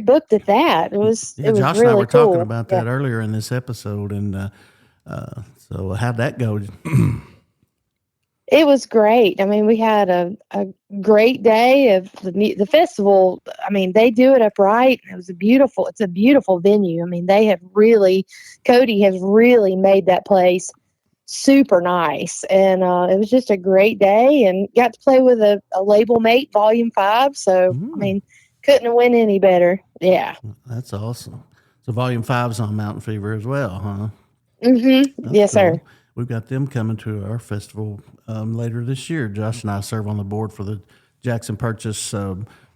booked at that. It was
Josh
really
and I were
cool.
talking about that earlier in this episode, and so how'd that go?
It was great. We had a great day of the festival. They do it upright. It's a beautiful venue. Cody has really made that place super nice. And it was just a great day, and got to play with a label mate, Volume 5. So, couldn't have went any better. Yeah.
That's awesome. So Volume 5's on Mountain Fever as well, huh?
Yes, sir.
We've got them coming to our festival later this year. Josh and I serve on the board for the Jackson Purchase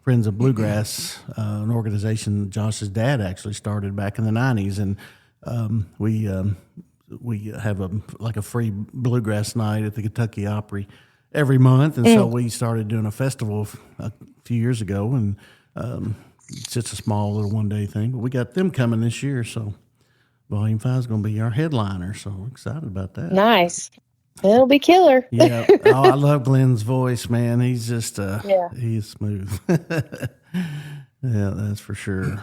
Friends of Bluegrass, an organization Josh's dad actually started back in the 90s. And we have a free bluegrass night at the Kentucky Opry every month. And so we started doing a festival a few years ago, and it's just a small little one-day thing. But we got them coming this year, so Volume 5 is going to be our headliner, so we're excited about that.
Nice. It'll be killer.
Yeah. Oh, I love Glenn's voice, man. He's just, he's smooth. Yeah, that's for sure.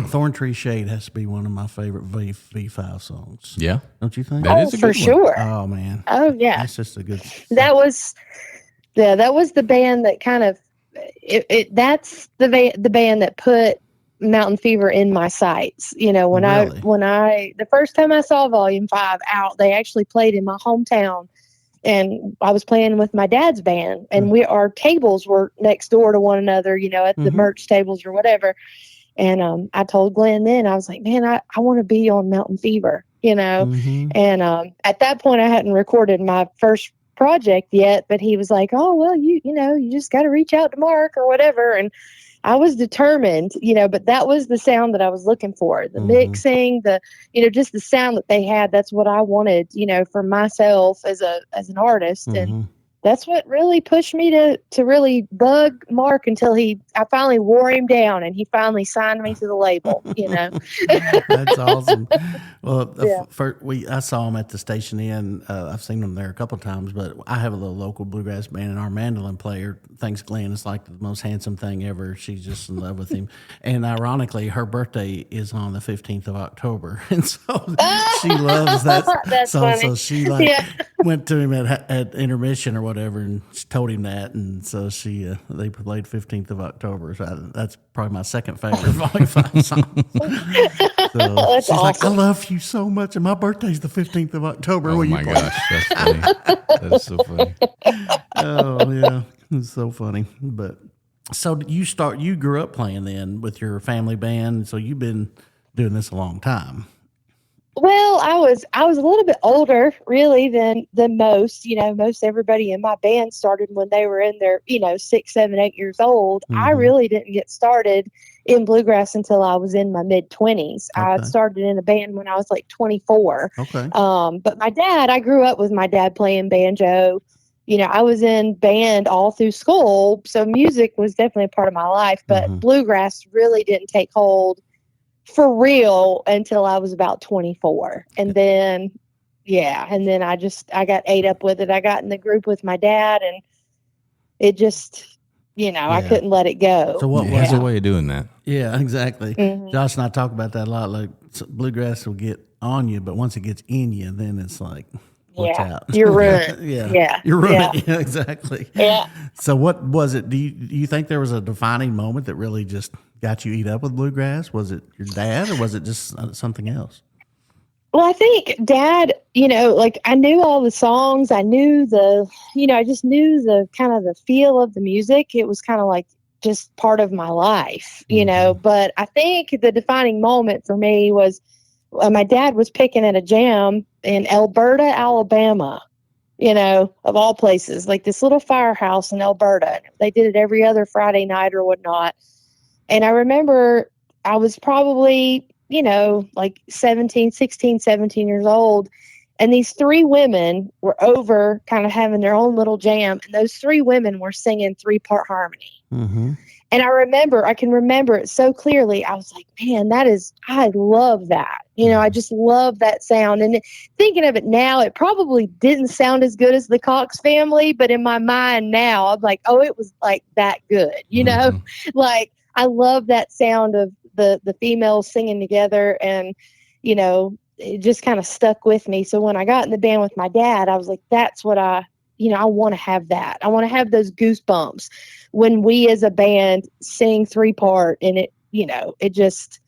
Thorn Tree Shade has to be one of my favorite V5 songs.
Yeah.
Don't you think?
That is a
for
good one.
sure.
Oh, man.
Oh yeah.
That's just a good.
That was the band that kind of that's the band that put Mountain Fever in my sights. You know, when
Really?
the first time I saw Volume 5 out, they actually played in my hometown, and I was playing with my dad's band, and our tables were next door to one another, you know, at the merch tables or whatever. And I told Glenn then, I was like, man, I want to be on Mountain Fever, you know. And at that point I hadn't recorded my first project yet, but he was like, oh, well, you know, you just got to reach out to Mark or whatever. And I was determined, you know, but that was the sound that I was looking for. The mixing, just the sound that they had. That's what I wanted, you know, for myself as an artist. And that's what really pushed me to really bug Mark until I finally wore him down and he finally signed me to the label, you know.
That's awesome. Well, I saw him at the Station Inn. I've seen him there a couple of times, but I have a little local bluegrass band, and our mandolin player thinks Glenn is like the most handsome thing ever. She's just in love with him. And ironically, her birthday is on the 15th of October. And so she loves that song. So she went to him at intermission or whatever and told him that. And so they played 15th of October. So that's probably my second favorite Volume 5 song. So she's like, I love you so much, and my birthday's the 15th of October.
Oh my gosh, that's funny. That's so funny.
Oh yeah, it's so funny. But so you grew up playing then with your family band, so you've been doing this a long time.
Well, I was a little bit older, really, than most. You know, most everybody in my band started when they were in their, 6, 7, 8 years old. I really didn't get started in bluegrass until I was in my mid-20s. Okay. I started in a band when I was like 24.
Okay.
But I grew up with my dad playing banjo. You know, I was in band all through school, so music was definitely a part of my life. But bluegrass really didn't take hold for real until I was about 24. And then, I got ate up with it. I got in the group with my dad, and it just, I couldn't let it go.
So what
was a way of doing that?
Yeah, exactly. Josh and I talk about that a lot. Like, bluegrass will get on you, but once it gets in you, then it's like, watch out.
You're ruined.
You're ruined. Yeah, exactly.
Yeah.
So what was it? Do you think there was a defining moment that really just got you eat up with bluegrass? Was it your dad, or was it just something else?
Well, I think Dad, I knew all the songs. I knew I just knew the kind of the feel of the music. It was kind of like just part of my life, but I think the defining moment for me was my dad was picking at a jam in Alberta, Alabama, of all places, like this little firehouse in Alberta. They did it every other Friday night or whatnot. And I remember I was probably, like 16, 17 years old. And these 3 women were over kind of having their own little jam. And those 3 women were singing 3-part harmony. And I can remember it so clearly. I was like, man, I love that. I just love that sound. And thinking of it now, it probably didn't sound as good as the Cox Family, but in my mind now, I'm like, oh, it was like that good, like I love that sound of the females singing together, and, it just kind of stuck with me. So when I got in the band with my dad, I was like, that's what I want to have that. I want to have those goosebumps when we as a band sing 3-part, and it just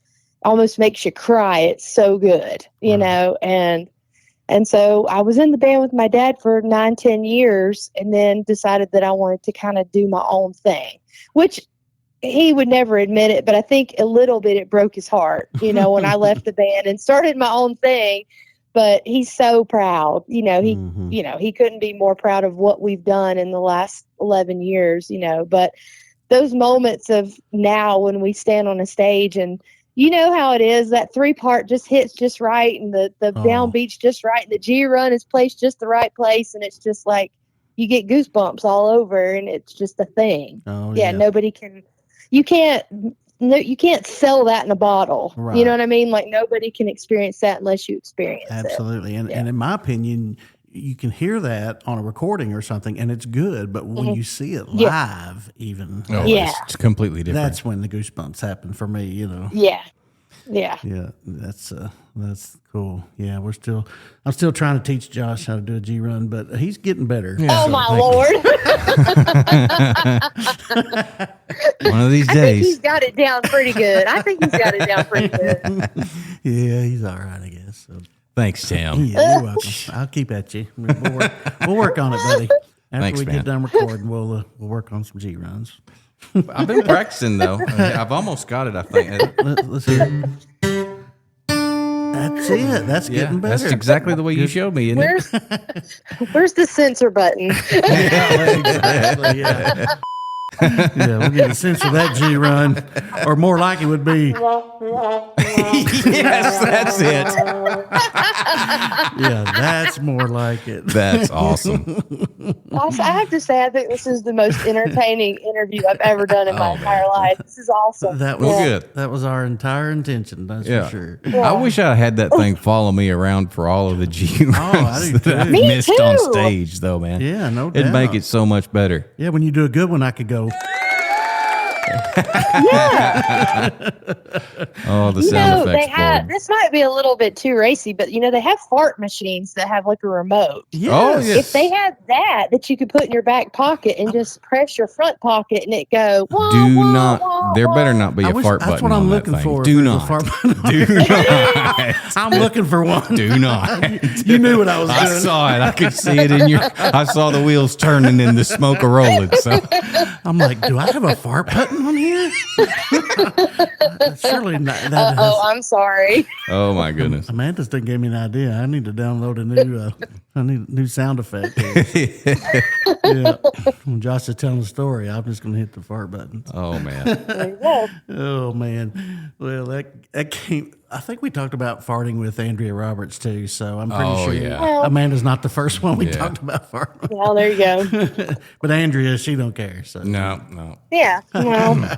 almost makes you cry. It's so good, and so I was in the band with my dad for 9-10 years, and then decided that I wanted to kind of do my own thing, which he would never admit it, but I think a little bit it broke his heart, when I left the band and started my own thing. But he's so proud, he couldn't be more proud of what we've done in the last 11 years, but those moments of now when we stand on a stage and how it is, that 3-part just hits just right, and the downbeat's just right, and the G run is placed just the right place, and it's just like you get goosebumps all over, and it's just a thing. You can't sell that in a bottle. Right. You know what I mean? Like, nobody can experience that unless you experience
it. Absolutely. And in my opinion, you can hear that on a recording or something, and it's good. But when you see it
Yeah.
live, even
It's completely different.
that's when the goosebumps happen for me.
Yeah.
Yeah, that's cool. Yeah, I'm still trying to teach Josh how to do a G run, but he's getting better.
Yeah.
Oh, my Lord.
One of these
I think
days.
he's got it down pretty good.
Yeah, he's all right, I guess. So,
Thanks, Tim.
yeah, you're welcome. I'll keep at you. We'll work on it, buddy. After
Thanks,
we
man.
get done recording, we'll work on some G runs.
I've been practicing though. I've almost got it. I think.
Let's hear it. That's it. That's getting better.
That's exactly the way you showed me. Isn't it?
Where's the censor button?
Yeah, exactly. Yeah. Yeah, we'll get to censor that G run, or more like it would be.
Yes, that's it.
Yeah, that's more like it.
That's awesome.
Also, I have to say, I think this is the most entertaining interview I've ever done in my entire life. This is awesome.
That was
good.
That was our entire intention. That's for sure.
I wish I had that thing follow me around for all of the G runs
I do
that I
too.
Me
missed on
too.
stage, though, man.
Yeah, no doubt.
It'd make it so much better.
Yeah, when you do a good one, I could go.
Oh, the sound
they
effects.
have,
board.
this might be a little bit too racy, but they have fart machines that have like a remote.
Yes.
Oh, yes.
If they had that you could put in your back pocket and just press your front pocket and it go. Wah,
Do
wah,
not.
wah,
There
wah.
better not be
I
a
wish-
fart
that's
button
what I'm
on that
looking
thing.
for.
Do
If there's a
not.
fart button.
Do not.
I'm looking for one.
Do not.
You knew what I was
I
doing.
saw it. I could see it in your. I saw the wheels turning and the smoke a rolling. So
I'm like, do I have a fart button on here? Surely not. That
Oh, I'm sorry.
oh my goodness.
Amanda's done gave me an idea. I need to download a new sound effect. Yeah. When Josh is telling the story, I'm just going to hit the fart button.
Oh man.
There you go.
Oh man. Well, that came. I think we talked about farting with Andrea Roberts too. So I'm pretty
Oh,
sure
yeah.
Amanda's not the first one we
Yeah.
talked about farting.
Well, there you go.
But Andrea, she don't care. So
No.
Yeah. Well,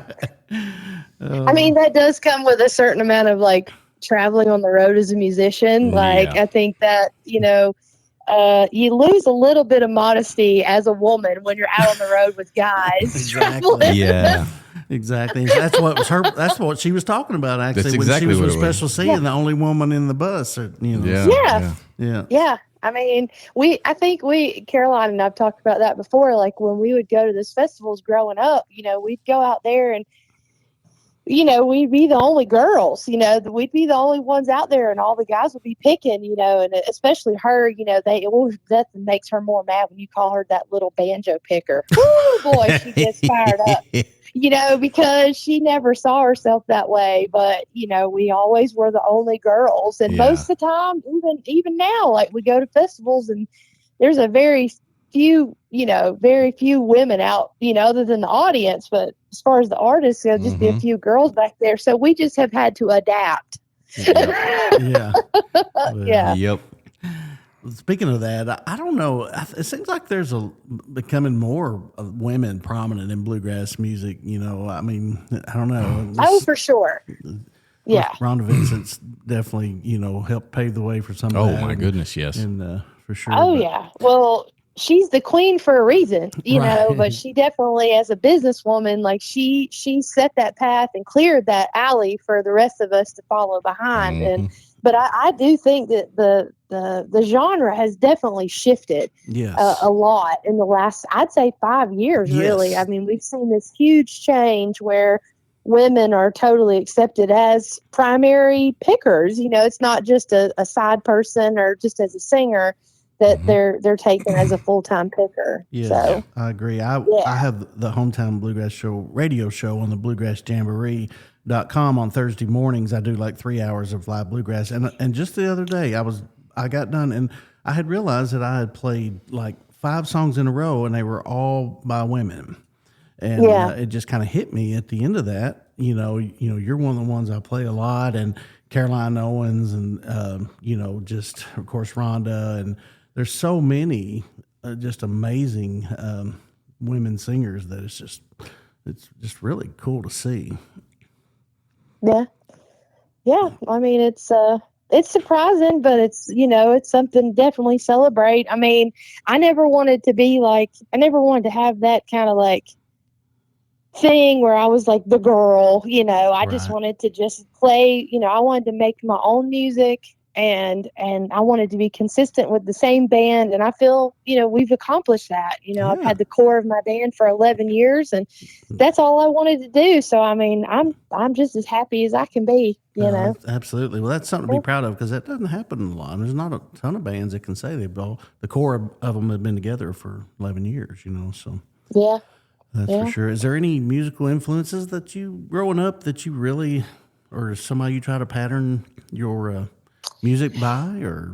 I mean, that does come with a certain amount of like traveling on the road as a musician. Like,
Yeah.
I think that, you lose a little bit of modesty as a woman when you're out on the road with guys.
Exactly.
traveling.
Yeah.
Exactly. That's what was her. That's what she was talking about. Actually,
That's
when
exactly
she was
what
with
it was.
Special C and the only woman in the bus.
Yeah.
Yeah. Yeah. I mean, I think Caroline and I've talked about that before. Like when we would go to these festivals growing up, we'd go out there and, we'd be the only girls, we'd be the only ones out there and all the guys would be picking, and especially her, that makes her more mad when you call her that little banjo picker. Woo, boy, she gets fired up. Because she never saw herself that way. But, we always were the only girls. And most of the time, even now, like we go to festivals and there's a very few women out, other than the audience. But as far as the artists, there'll just be a few girls back there. So we just have had to adapt.
Yeah.
Yeah.
Yep.
Speaking of that, I don't know. It seems like there's becoming more women prominent in bluegrass music. I mean, I don't know.
Oh, for sure. Yeah.
Rhonda Vincent's definitely, helped pave the way for some of
Oh
that.
my goodness. Yes.
And for sure.
Oh,
but-
yeah. Well, she's the queen for a reason,
Right.
but she definitely, as a businesswoman, like she set that path and cleared that alley for the rest of us to follow behind. But I do think that the genre has definitely shifted
Yes.
a lot in the last, I'd say 5 years, really.
Yes.
I mean, we've seen this huge change where women are totally accepted as primary pickers. It's not just a side person or just as a singer that they're taken as a full-time picker.
Yeah,
So
I agree. I have the Hometown Bluegrass Show radio show on the BluegrassJamboree.com on Thursday mornings. I do like 3 hours of live bluegrass, and just the other day I got done and I had realized that I had played like 5 songs in a row and they were all by women, and it just kind of hit me at the end of that. You're one of the ones I play a lot, and Caroline Owens, and just of course Rhonda, and there's so many just amazing women singers that it's just really cool to see.
yeah. I mean, it's it's surprising, but it's, it's something to definitely celebrate. I mean, I never wanted to have that kind of like thing where I was like the girl, I just wanted to just play, I wanted to make my own music, and I wanted to be consistent with the same band. And I feel, we've accomplished that. I've had the core of my band for 11 years, and that's all I wanted to do. So, I mean, I'm just as happy as I can be,
Absolutely. Well, that's something to be proud of, because that doesn't happen a lot. There's not a ton of bands that can say the core of them have been together for 11 years, so.
Yeah.
That's for sure. Is there any musical influences that you, growing up, that you really, or somebody you try to pattern your music by, or?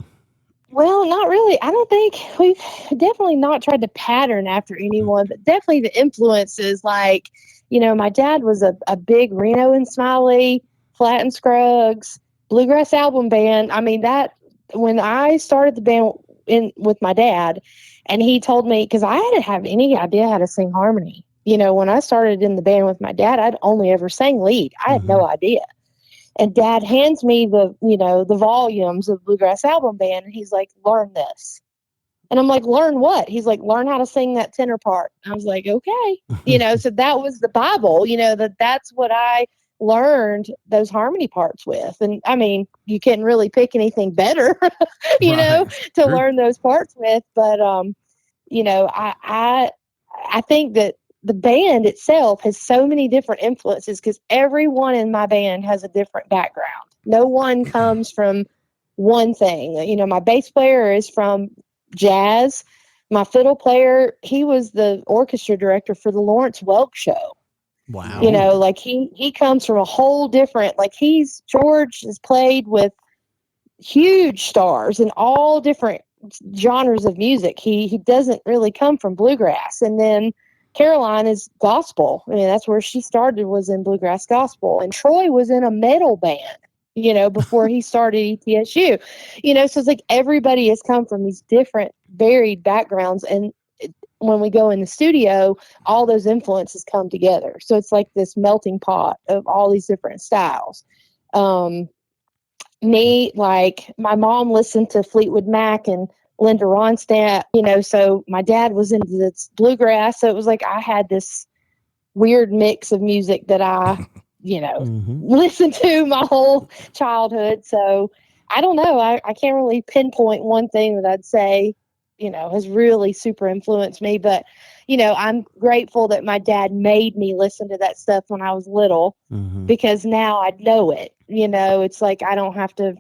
Well, not really. I don't think we've definitely not tried to pattern after anyone, but definitely the influences. Like, my dad was a big Reno and Smiley, Flat and Scruggs, bluegrass album band. I mean, that when I started the band with my dad, and he told me, because I didn't have any idea how to sing harmony. When I started in the band with my dad, I'd only ever sang lead. I had no idea. And Dad hands me the volumes of Bluegrass Album Band, and he's like, learn this. And I'm like, learn what? He's like, learn how to sing that tenor part. I was like, okay. So that was the Bible, that's what I learned those harmony parts with. And I mean, you can't really pick anything better, to learn those parts with. But, I think that the band itself has so many different influences, because everyone in my band has a different background. No one comes from one thing. My bass player is from jazz. My fiddle player, he was the orchestra director for the Lawrence Welk Show.
Wow.
Like he comes from a whole different, like George has played with huge stars in all different genres of music. He doesn't really come from bluegrass. And then Caroline is gospel. I mean, that's where she started, was in bluegrass gospel. And Troy was in a metal band, before he started ETSU. So it's like everybody has come from these different, varied backgrounds. And when we go in the studio, all those influences come together. So it's like this melting pot of all these different styles. Like my mom listened to Fleetwood Mac and Linda Ronstadt, so my dad was into this bluegrass. So it was like I had this weird mix of music that I, listened to my whole childhood. So I don't know. I can't really pinpoint one thing that I'd say, has really super influenced me. But, I'm grateful that my dad made me listen to that stuff when I was little, because now I know it. It's like I don't have to.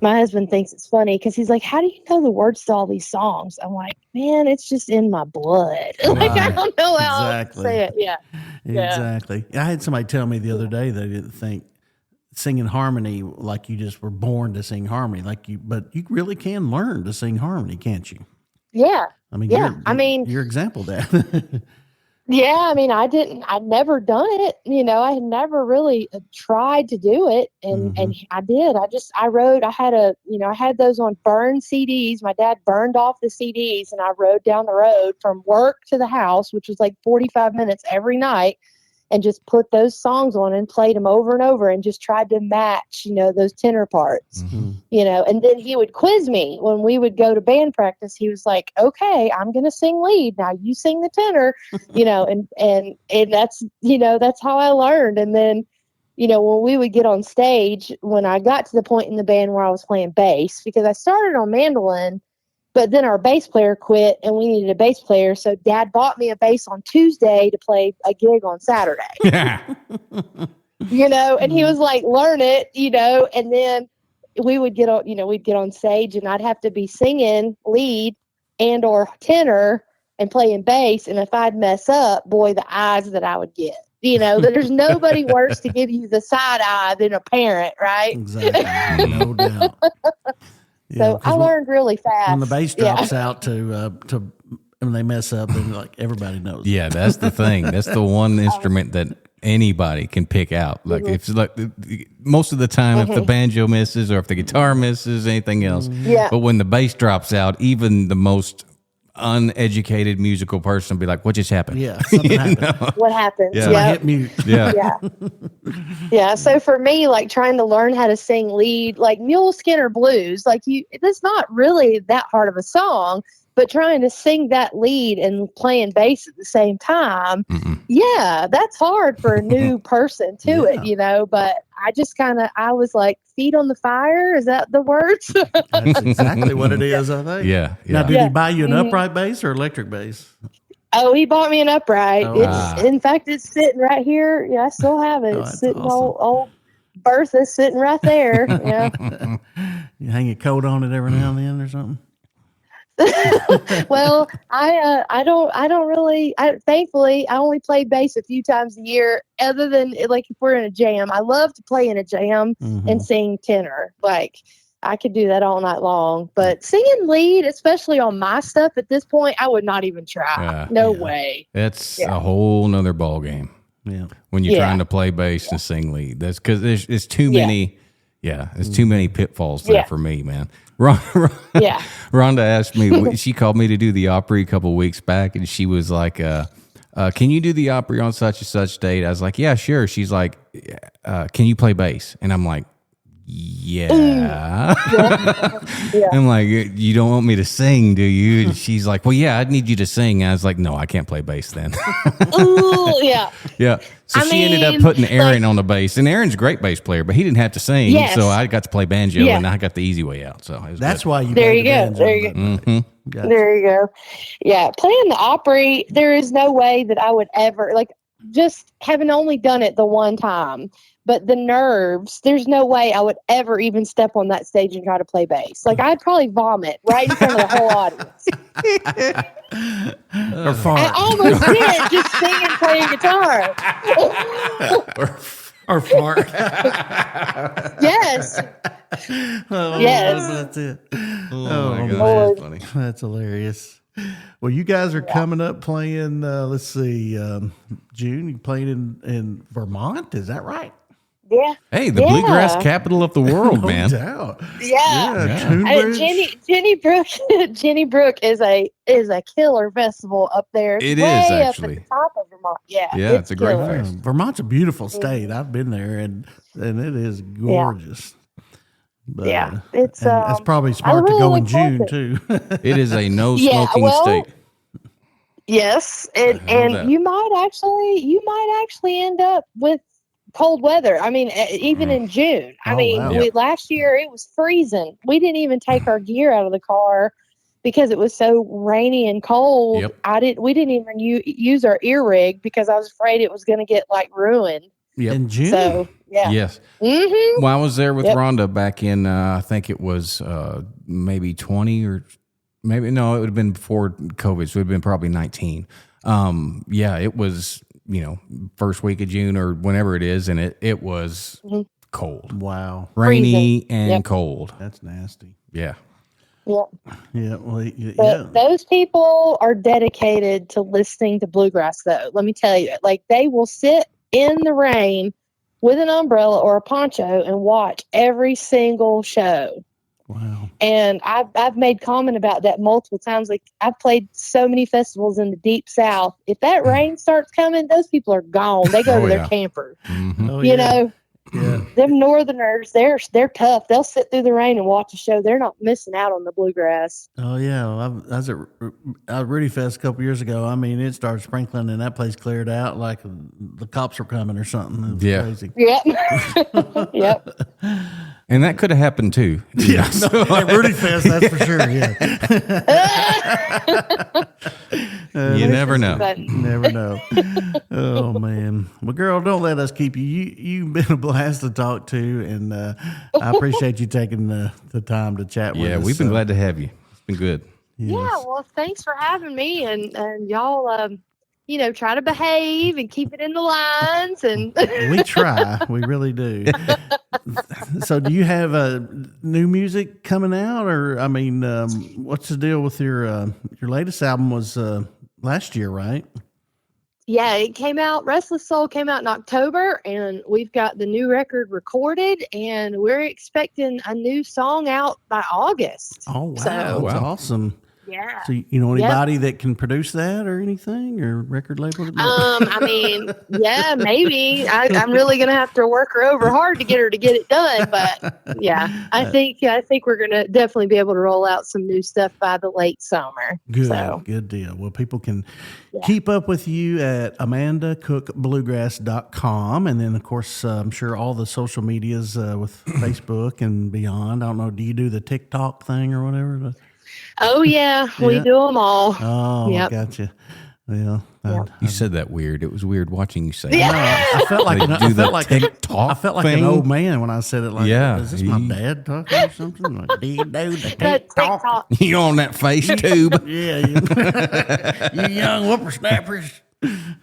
My husband thinks it's funny, because he's like, how do you know the words to all these songs? I'm like, man, it's just in my blood. Like, I don't know how else to say it. Yeah.
Exactly. I had somebody tell me the other day they didn't think singing harmony, like you just were born to sing harmony, but you really can learn to sing harmony, can't you?
Yeah.
I mean, your example of that.
Yeah, I mean, I'd never done it. I had never really tried to do it. And I did. I had those on burned CDs. My dad burned off the CDs, and I rode down the road from work to the house, which was like 45 minutes every night, and just put those songs on and played them over and over and just tried to match, those tenor parts, and then he would quiz me when we would go to band practice. He was like, okay, I'm going to sing lead. Now you sing the tenor, and that's, that's how I learned. And then, when we would get on stage, when I got to the point in the band where I was playing bass, because I started on mandolin, but then our bass player quit and we needed a bass player. So Dad bought me a bass on Tuesday to play a gig on Saturday. And he was like, learn it, and then we would get on, we'd get on stage and I'd have to be singing lead and or tenor and playing bass. And if I'd mess up, boy, the eyes that I would get. There's nobody worse to give you the side eye than a parent, right?
Exactly. No doubt.
So I learned really fast.
When the bass drops out to when they mess up, then like everybody knows.
Yeah, that's the thing. That's the one instrument that anybody can pick out. Like if like most of the time, if the banjo misses or if the guitar misses, anything else.
Yeah.
But when the bass drops out, even the most uneducated musical person be like, what just happened?
Yeah, something happened.
What happens?
Yeah.
So I hit mute.
Yeah.
Yeah. Yeah. So for me, like trying to learn how to sing lead, like Mule Skinner Blues, like it's not really that hard of a song, but trying to sing that lead and playing bass at the same time, yeah, that's hard for a new person to it, you know, but I was like, feet on the fire. Is that the words?
That's exactly what it is, I think.
Yeah.
Now, did he buy you an upright bass or electric bass?
Oh, he bought me an upright.
Oh,
In fact, it's sitting right here. Yeah, I still have it.
Oh,
It's
that's
sitting
awesome.
old Bertha's sitting right there. Yeah.
You hang a coat on it every now and then or something?
Well, thankfully I only play bass a few times a year, other than like if we're in a jam. I love to play in a jam and sing tenor. Like I could do that all night long, but singing lead, especially on my stuff at this point, I would not even try. No way.
It's a whole nother ball game.
Yeah.
When you're trying to play bass and sing lead, that's because there's too many. Yeah, there's too many pitfalls there for me, man. Rhonda asked me, she called me to do the Opry a couple of weeks back, and she was like, can you do the Opry on such and such date? I was like, yeah, sure. She's like, can you play bass? And I'm like, yeah. I'm like, you don't want me to sing, do you? And she's like, well, yeah, I'd need you to sing. And I was like, no, I can't play bass then.
Ooh, yeah.
Yeah. So she ended up putting Aaron on the bass, and Aaron's a great bass player, but he didn't have to sing.
Yes.
So I got to play banjo, and I got the easy way out. So it was
That's
good.
why you
There
played
you
the
go.
banjo.
There you go.
Gotcha.
There you go. Yeah, playing the Opry, there is no way that I would ever, like, just having only done it the one time, but the nerves, there's no way I would ever even step on that stage and try to play bass. Like, I'd probably vomit right in front of the whole audience.
Or fart.
I almost did, just singing, playing guitar.
Or fart.
Yes.
Oh,
Yes.
That's it.
Oh, my
man.
God, that's funny.
That's hilarious. Well, you guys are coming up playing, let's see, June, you played in Vermont. Is that right?
Yeah.
Hey, the bluegrass capital of the world, man.
No doubt.
Yeah.
Tunebridge.
Jenny Brook is a killer festival up there. It's
It
way
is,
up
actually.
at the top of Vermont. Yeah.
Yeah, it's a great
killer.
fest.
Vermont's a beautiful state. I've been there, and it is gorgeous. But,
it's
that's probably smart to
really
go in
look forward
June
to
too.
It is a no
Yeah,
smoking
well,
state.
Yes,
heard that.
and you might actually end up with cold weather. I mean, even in June. I
Oh,
mean,
wow.
last year it was freezing. We didn't even take our gear out of the car because it was so rainy and cold.
Yep.
We didn't even use our ear rig because I was afraid it was going to get like ruined.
Yep.
In June.
So yeah.
Yes.
Mm-hmm.
Well, I was there with
Yep.
Rhonda back in, I think it was maybe 20 or maybe, no, it would have been before COVID. So it would have been probably 19. Yeah, it was, first week of June or whenever it is. And it was cold,
Wow.
rainy
Freezing.
and
Yep.
cold.
That's nasty.
Yeah.
Yep.
Yeah. Well, yeah.
But those people are dedicated to listening to bluegrass, though. Let me tell you, like they will sit in the rain with an umbrella or a poncho and watch every single show.
Wow.
And I've made comment about that multiple times. Like I've played so many festivals in the deep South. If that rain starts coming, those people are gone. They go to their camper.
Mm-hmm.
Oh,
You
yeah.
know,
Yeah.
them Northerners, they're tough. They'll sit through the rain and watch a show. They're not missing out on the bluegrass.
Oh yeah, I was at Rudy Fest a couple years ago. I mean, it started sprinkling and that place cleared out like the cops were coming or something. It was
Yeah.
crazy.
Yep. Yep.
And that could have happened too.
Yeah, at Rudy Fest, that's for sure. Yeah,
You never know.
But
never know. Oh man, well, girl, don't let us keep you. You've been a blast to talk to, and I appreciate you taking the time to chat with us.
Yeah, we've been glad to have you. It's been good.
yeah, well, thanks for having me, and y'all, try to behave and keep it in the lines, and
We try. We really do. So do you have new music coming out, or I mean, what's the deal with your latest album was last year, right?
yeah, it came out. Restless Soul came out in October, and we've got the new record recorded, and we're expecting a new song out by August.
Oh, wow.
So-
That's awesome.
Yeah.
So you know anybody that can produce that or anything, or record label?
I mean, yeah, maybe. I'm really gonna have to work her over hard to get her to get it done. But yeah, I think we're gonna definitely be able to roll out some new stuff by the late summer.
Good deal. Well, people can keep up with you at amandacookbluegrass.com, and then of course I'm sure all the social medias with Facebook and beyond. I don't know. Do you do the TikTok thing or whatever?
Oh yeah, we do them all.
Oh,
yep.
Gotcha. Well,
you said that weird. It was weird watching you say
Yeah.
that.
I felt like
TikTok
I felt like
thing.
an old man when I said it. Like,
Yeah,
is this my dad talking or something? Like, do you do the
That
TikTok?
TikTok.
You on that face tube?
Yeah, you young whippersnappers.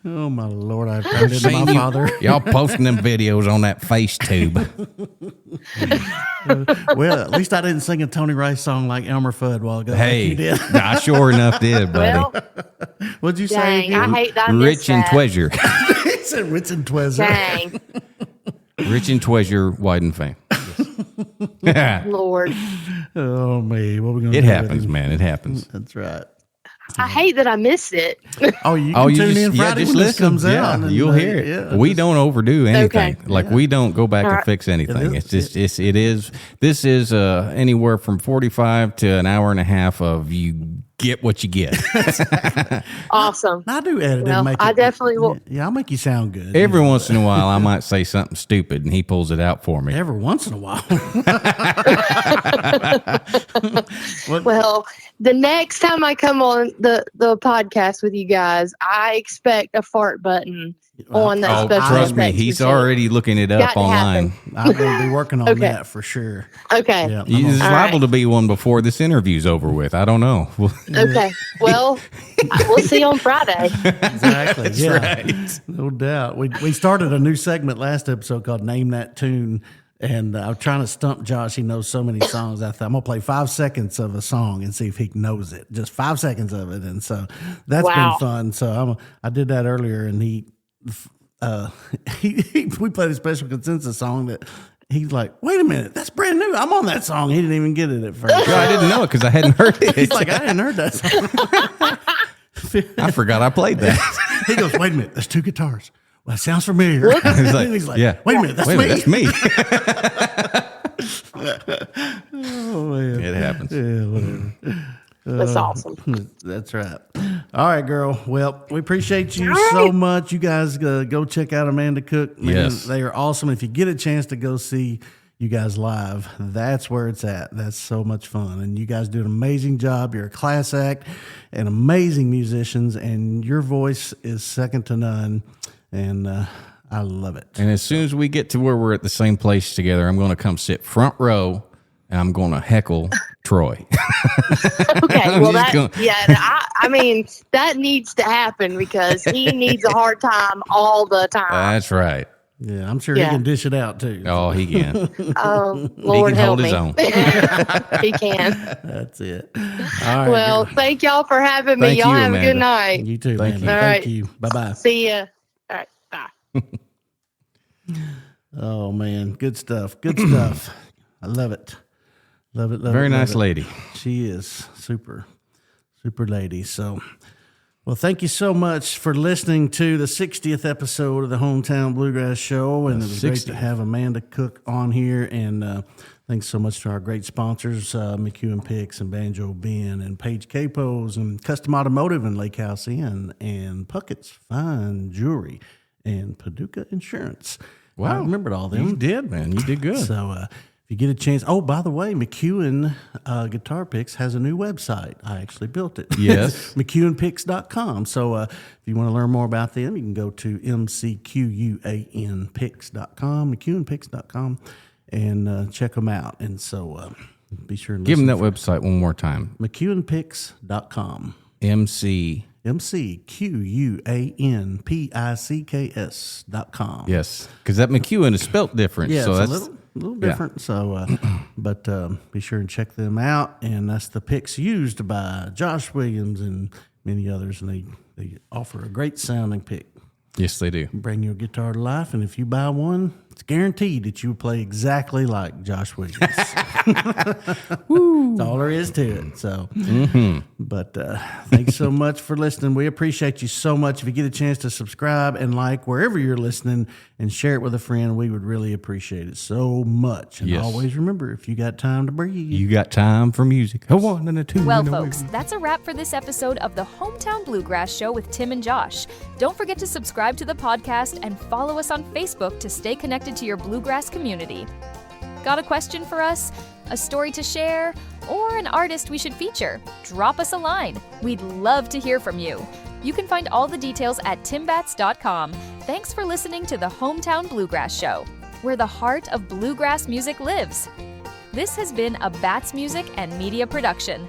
Oh my Lord, I turned into my father.
Y'all posting them videos on that face tube.
Well, at least I didn't sing a Tony Rice song like Elmer Fudd a while ago. Like
Hey,
you did.
I sure enough did, buddy.
Well,
What'd you say?
dang,
Again?
I hate that. I missed
Rich and
that.
Tweasure.
He said Wits and Tweasure.
Dang,
Rich and Tweasure, wide and fame.
Lord,
Oh me, what we gonna
It
do
happens,
with him?
man. It happens.
That's right.
I hate that I missed it.
Oh, you can tune in Friday when this comes out. and,
You'll hear it.
yeah,
We don't overdo anything.
Okay.
Like we don't go back
All
and
right.
fix anything.
It
It's just this is anywhere from 45 to an hour and a half of you get what you get.
Awesome.
I do edit
Well,
and make
I
it.
definitely will.
Yeah, I'll make you sound good.
Every once in a while, I might say something stupid, and he pulls it out for me.
Every once in a while.
Well, the next time I come on the podcast with you guys, I expect a fart button on that
Oh,
special
trust me,
effects
he's
machine.
already looking it
Got
up
to
online.
happen.
I'm going to be working on
Okay.
that for sure.
Okay.
Yeah.
There's
All
liable
right.
to be one before this interview's over with. I don't know.
Okay. Well, we'll see you on Friday.
Exactly.
That's
yeah.
right.
No doubt. We started a new segment last episode called Name That Tune. And I'm trying to stump Josh. He knows so many songs. I'm going to play 5 seconds of a song and see if he knows it. Just 5 seconds of it. And so that's
Wow.
been fun. So I did that earlier, and we played a special consensus song that he's like, wait a minute, that's brand new. I'm on that song. He didn't even get it at first.
No, I didn't know it because I hadn't heard it.
He's like, I hadn't heard that song.
I forgot I played that.
He goes, wait a minute, there's 2 guitars. Well, that sounds familiar. He's like,
yeah.
wait a minute, that's
Wait a
me.
minute, that's me.
Oh, man.
It happens.
Yeah, whatever.
That's awesome.
That's right. All right, girl. Well, we appreciate you so much. You guys go check out Amanda Cook. Man,
Yes.
they are awesome. If you get a chance to go see you guys live, that's where it's at. That's so much fun. And you guys do an amazing job. You're a class act and amazing musicians, and your voice is second to none. And I love it.
And as soon as we get to where we're at the same place together, I'm going to come sit front row and I'm going to heckle Troy.
Okay.
I'm
Well,
just
that, I mean, that needs to happen because he needs a hard time all the time.
That's right.
Yeah, I'm sure he
Yeah.
can dish it out too.
Oh, he can.
Lord
can
help
hold
me.
his own.
He can.
That's it. All right.
Well,
girl.
thank y'all for having me.
Thank
Y'all
you,
have a good
Amanda.
night.
You too,
Thank
man.
you.
All
Thank
right.
you. Bye-bye.
See ya. All right. Bye.
Oh, man. Good stuff. Good stuff. I love it. Love it. Love
Very
it. love
nice
it.
lady.
She is super, super lady. So, well, thank you so much for listening to the 60th episode of the Hometown Bluegrass Show. And it was great to
60th.
have Amanda Cook on here. And thanks so much to our great sponsors, McEwen Picks and Banjo Ben and Page Capos and Custom Automotive and Lake House Inn and Puckett's Fine Jewelry and Paducah Insurance. I remembered all them.
You did, man. You did good.
So if you get a chance, oh, by the way, McEwen Guitar Picks has a new website. I actually built it.
Yes.
McEwenPicks.com. So if you want to learn more about them, you can go to McQuanPicks.com, McEwenPicks.com, and check them out. And so be sure and
Give him
listen
that website one more time.
McEwenPicks.com.
MC.
McQuanPicks.com.
Yes. Because that McEwen is spelt different.
Yeah,
so
it's
that's
a little different. So, but be sure and check them out. And that's the picks used by Josh Williams and many others. And they offer a great sounding pick.
Yes, they do.
Bring your guitar to life. And if you buy one, it's guaranteed that you will play exactly like Josh Williams. That's all there is to it. So, but thanks so much for listening. We appreciate you so much. If you get a chance to subscribe and like wherever you're listening and share it with a friend, we would really appreciate it so much. And always remember, if you got time to breathe,
you got time for music. A 1 and a 2.
Well, folks, that's a wrap for this episode of the Hometown Bluegrass Show with Tim and Josh. Don't forget to subscribe to the podcast and follow us on Facebook to stay connected to your bluegrass community. Got a question for us? A story to share? Or an artist we should feature? Drop us a line. We'd love to hear from you. You can find all the details at timbats.com. Thanks for listening to the Hometown Bluegrass Show, where the heart of bluegrass music lives. This has been a Bats Music and Media production.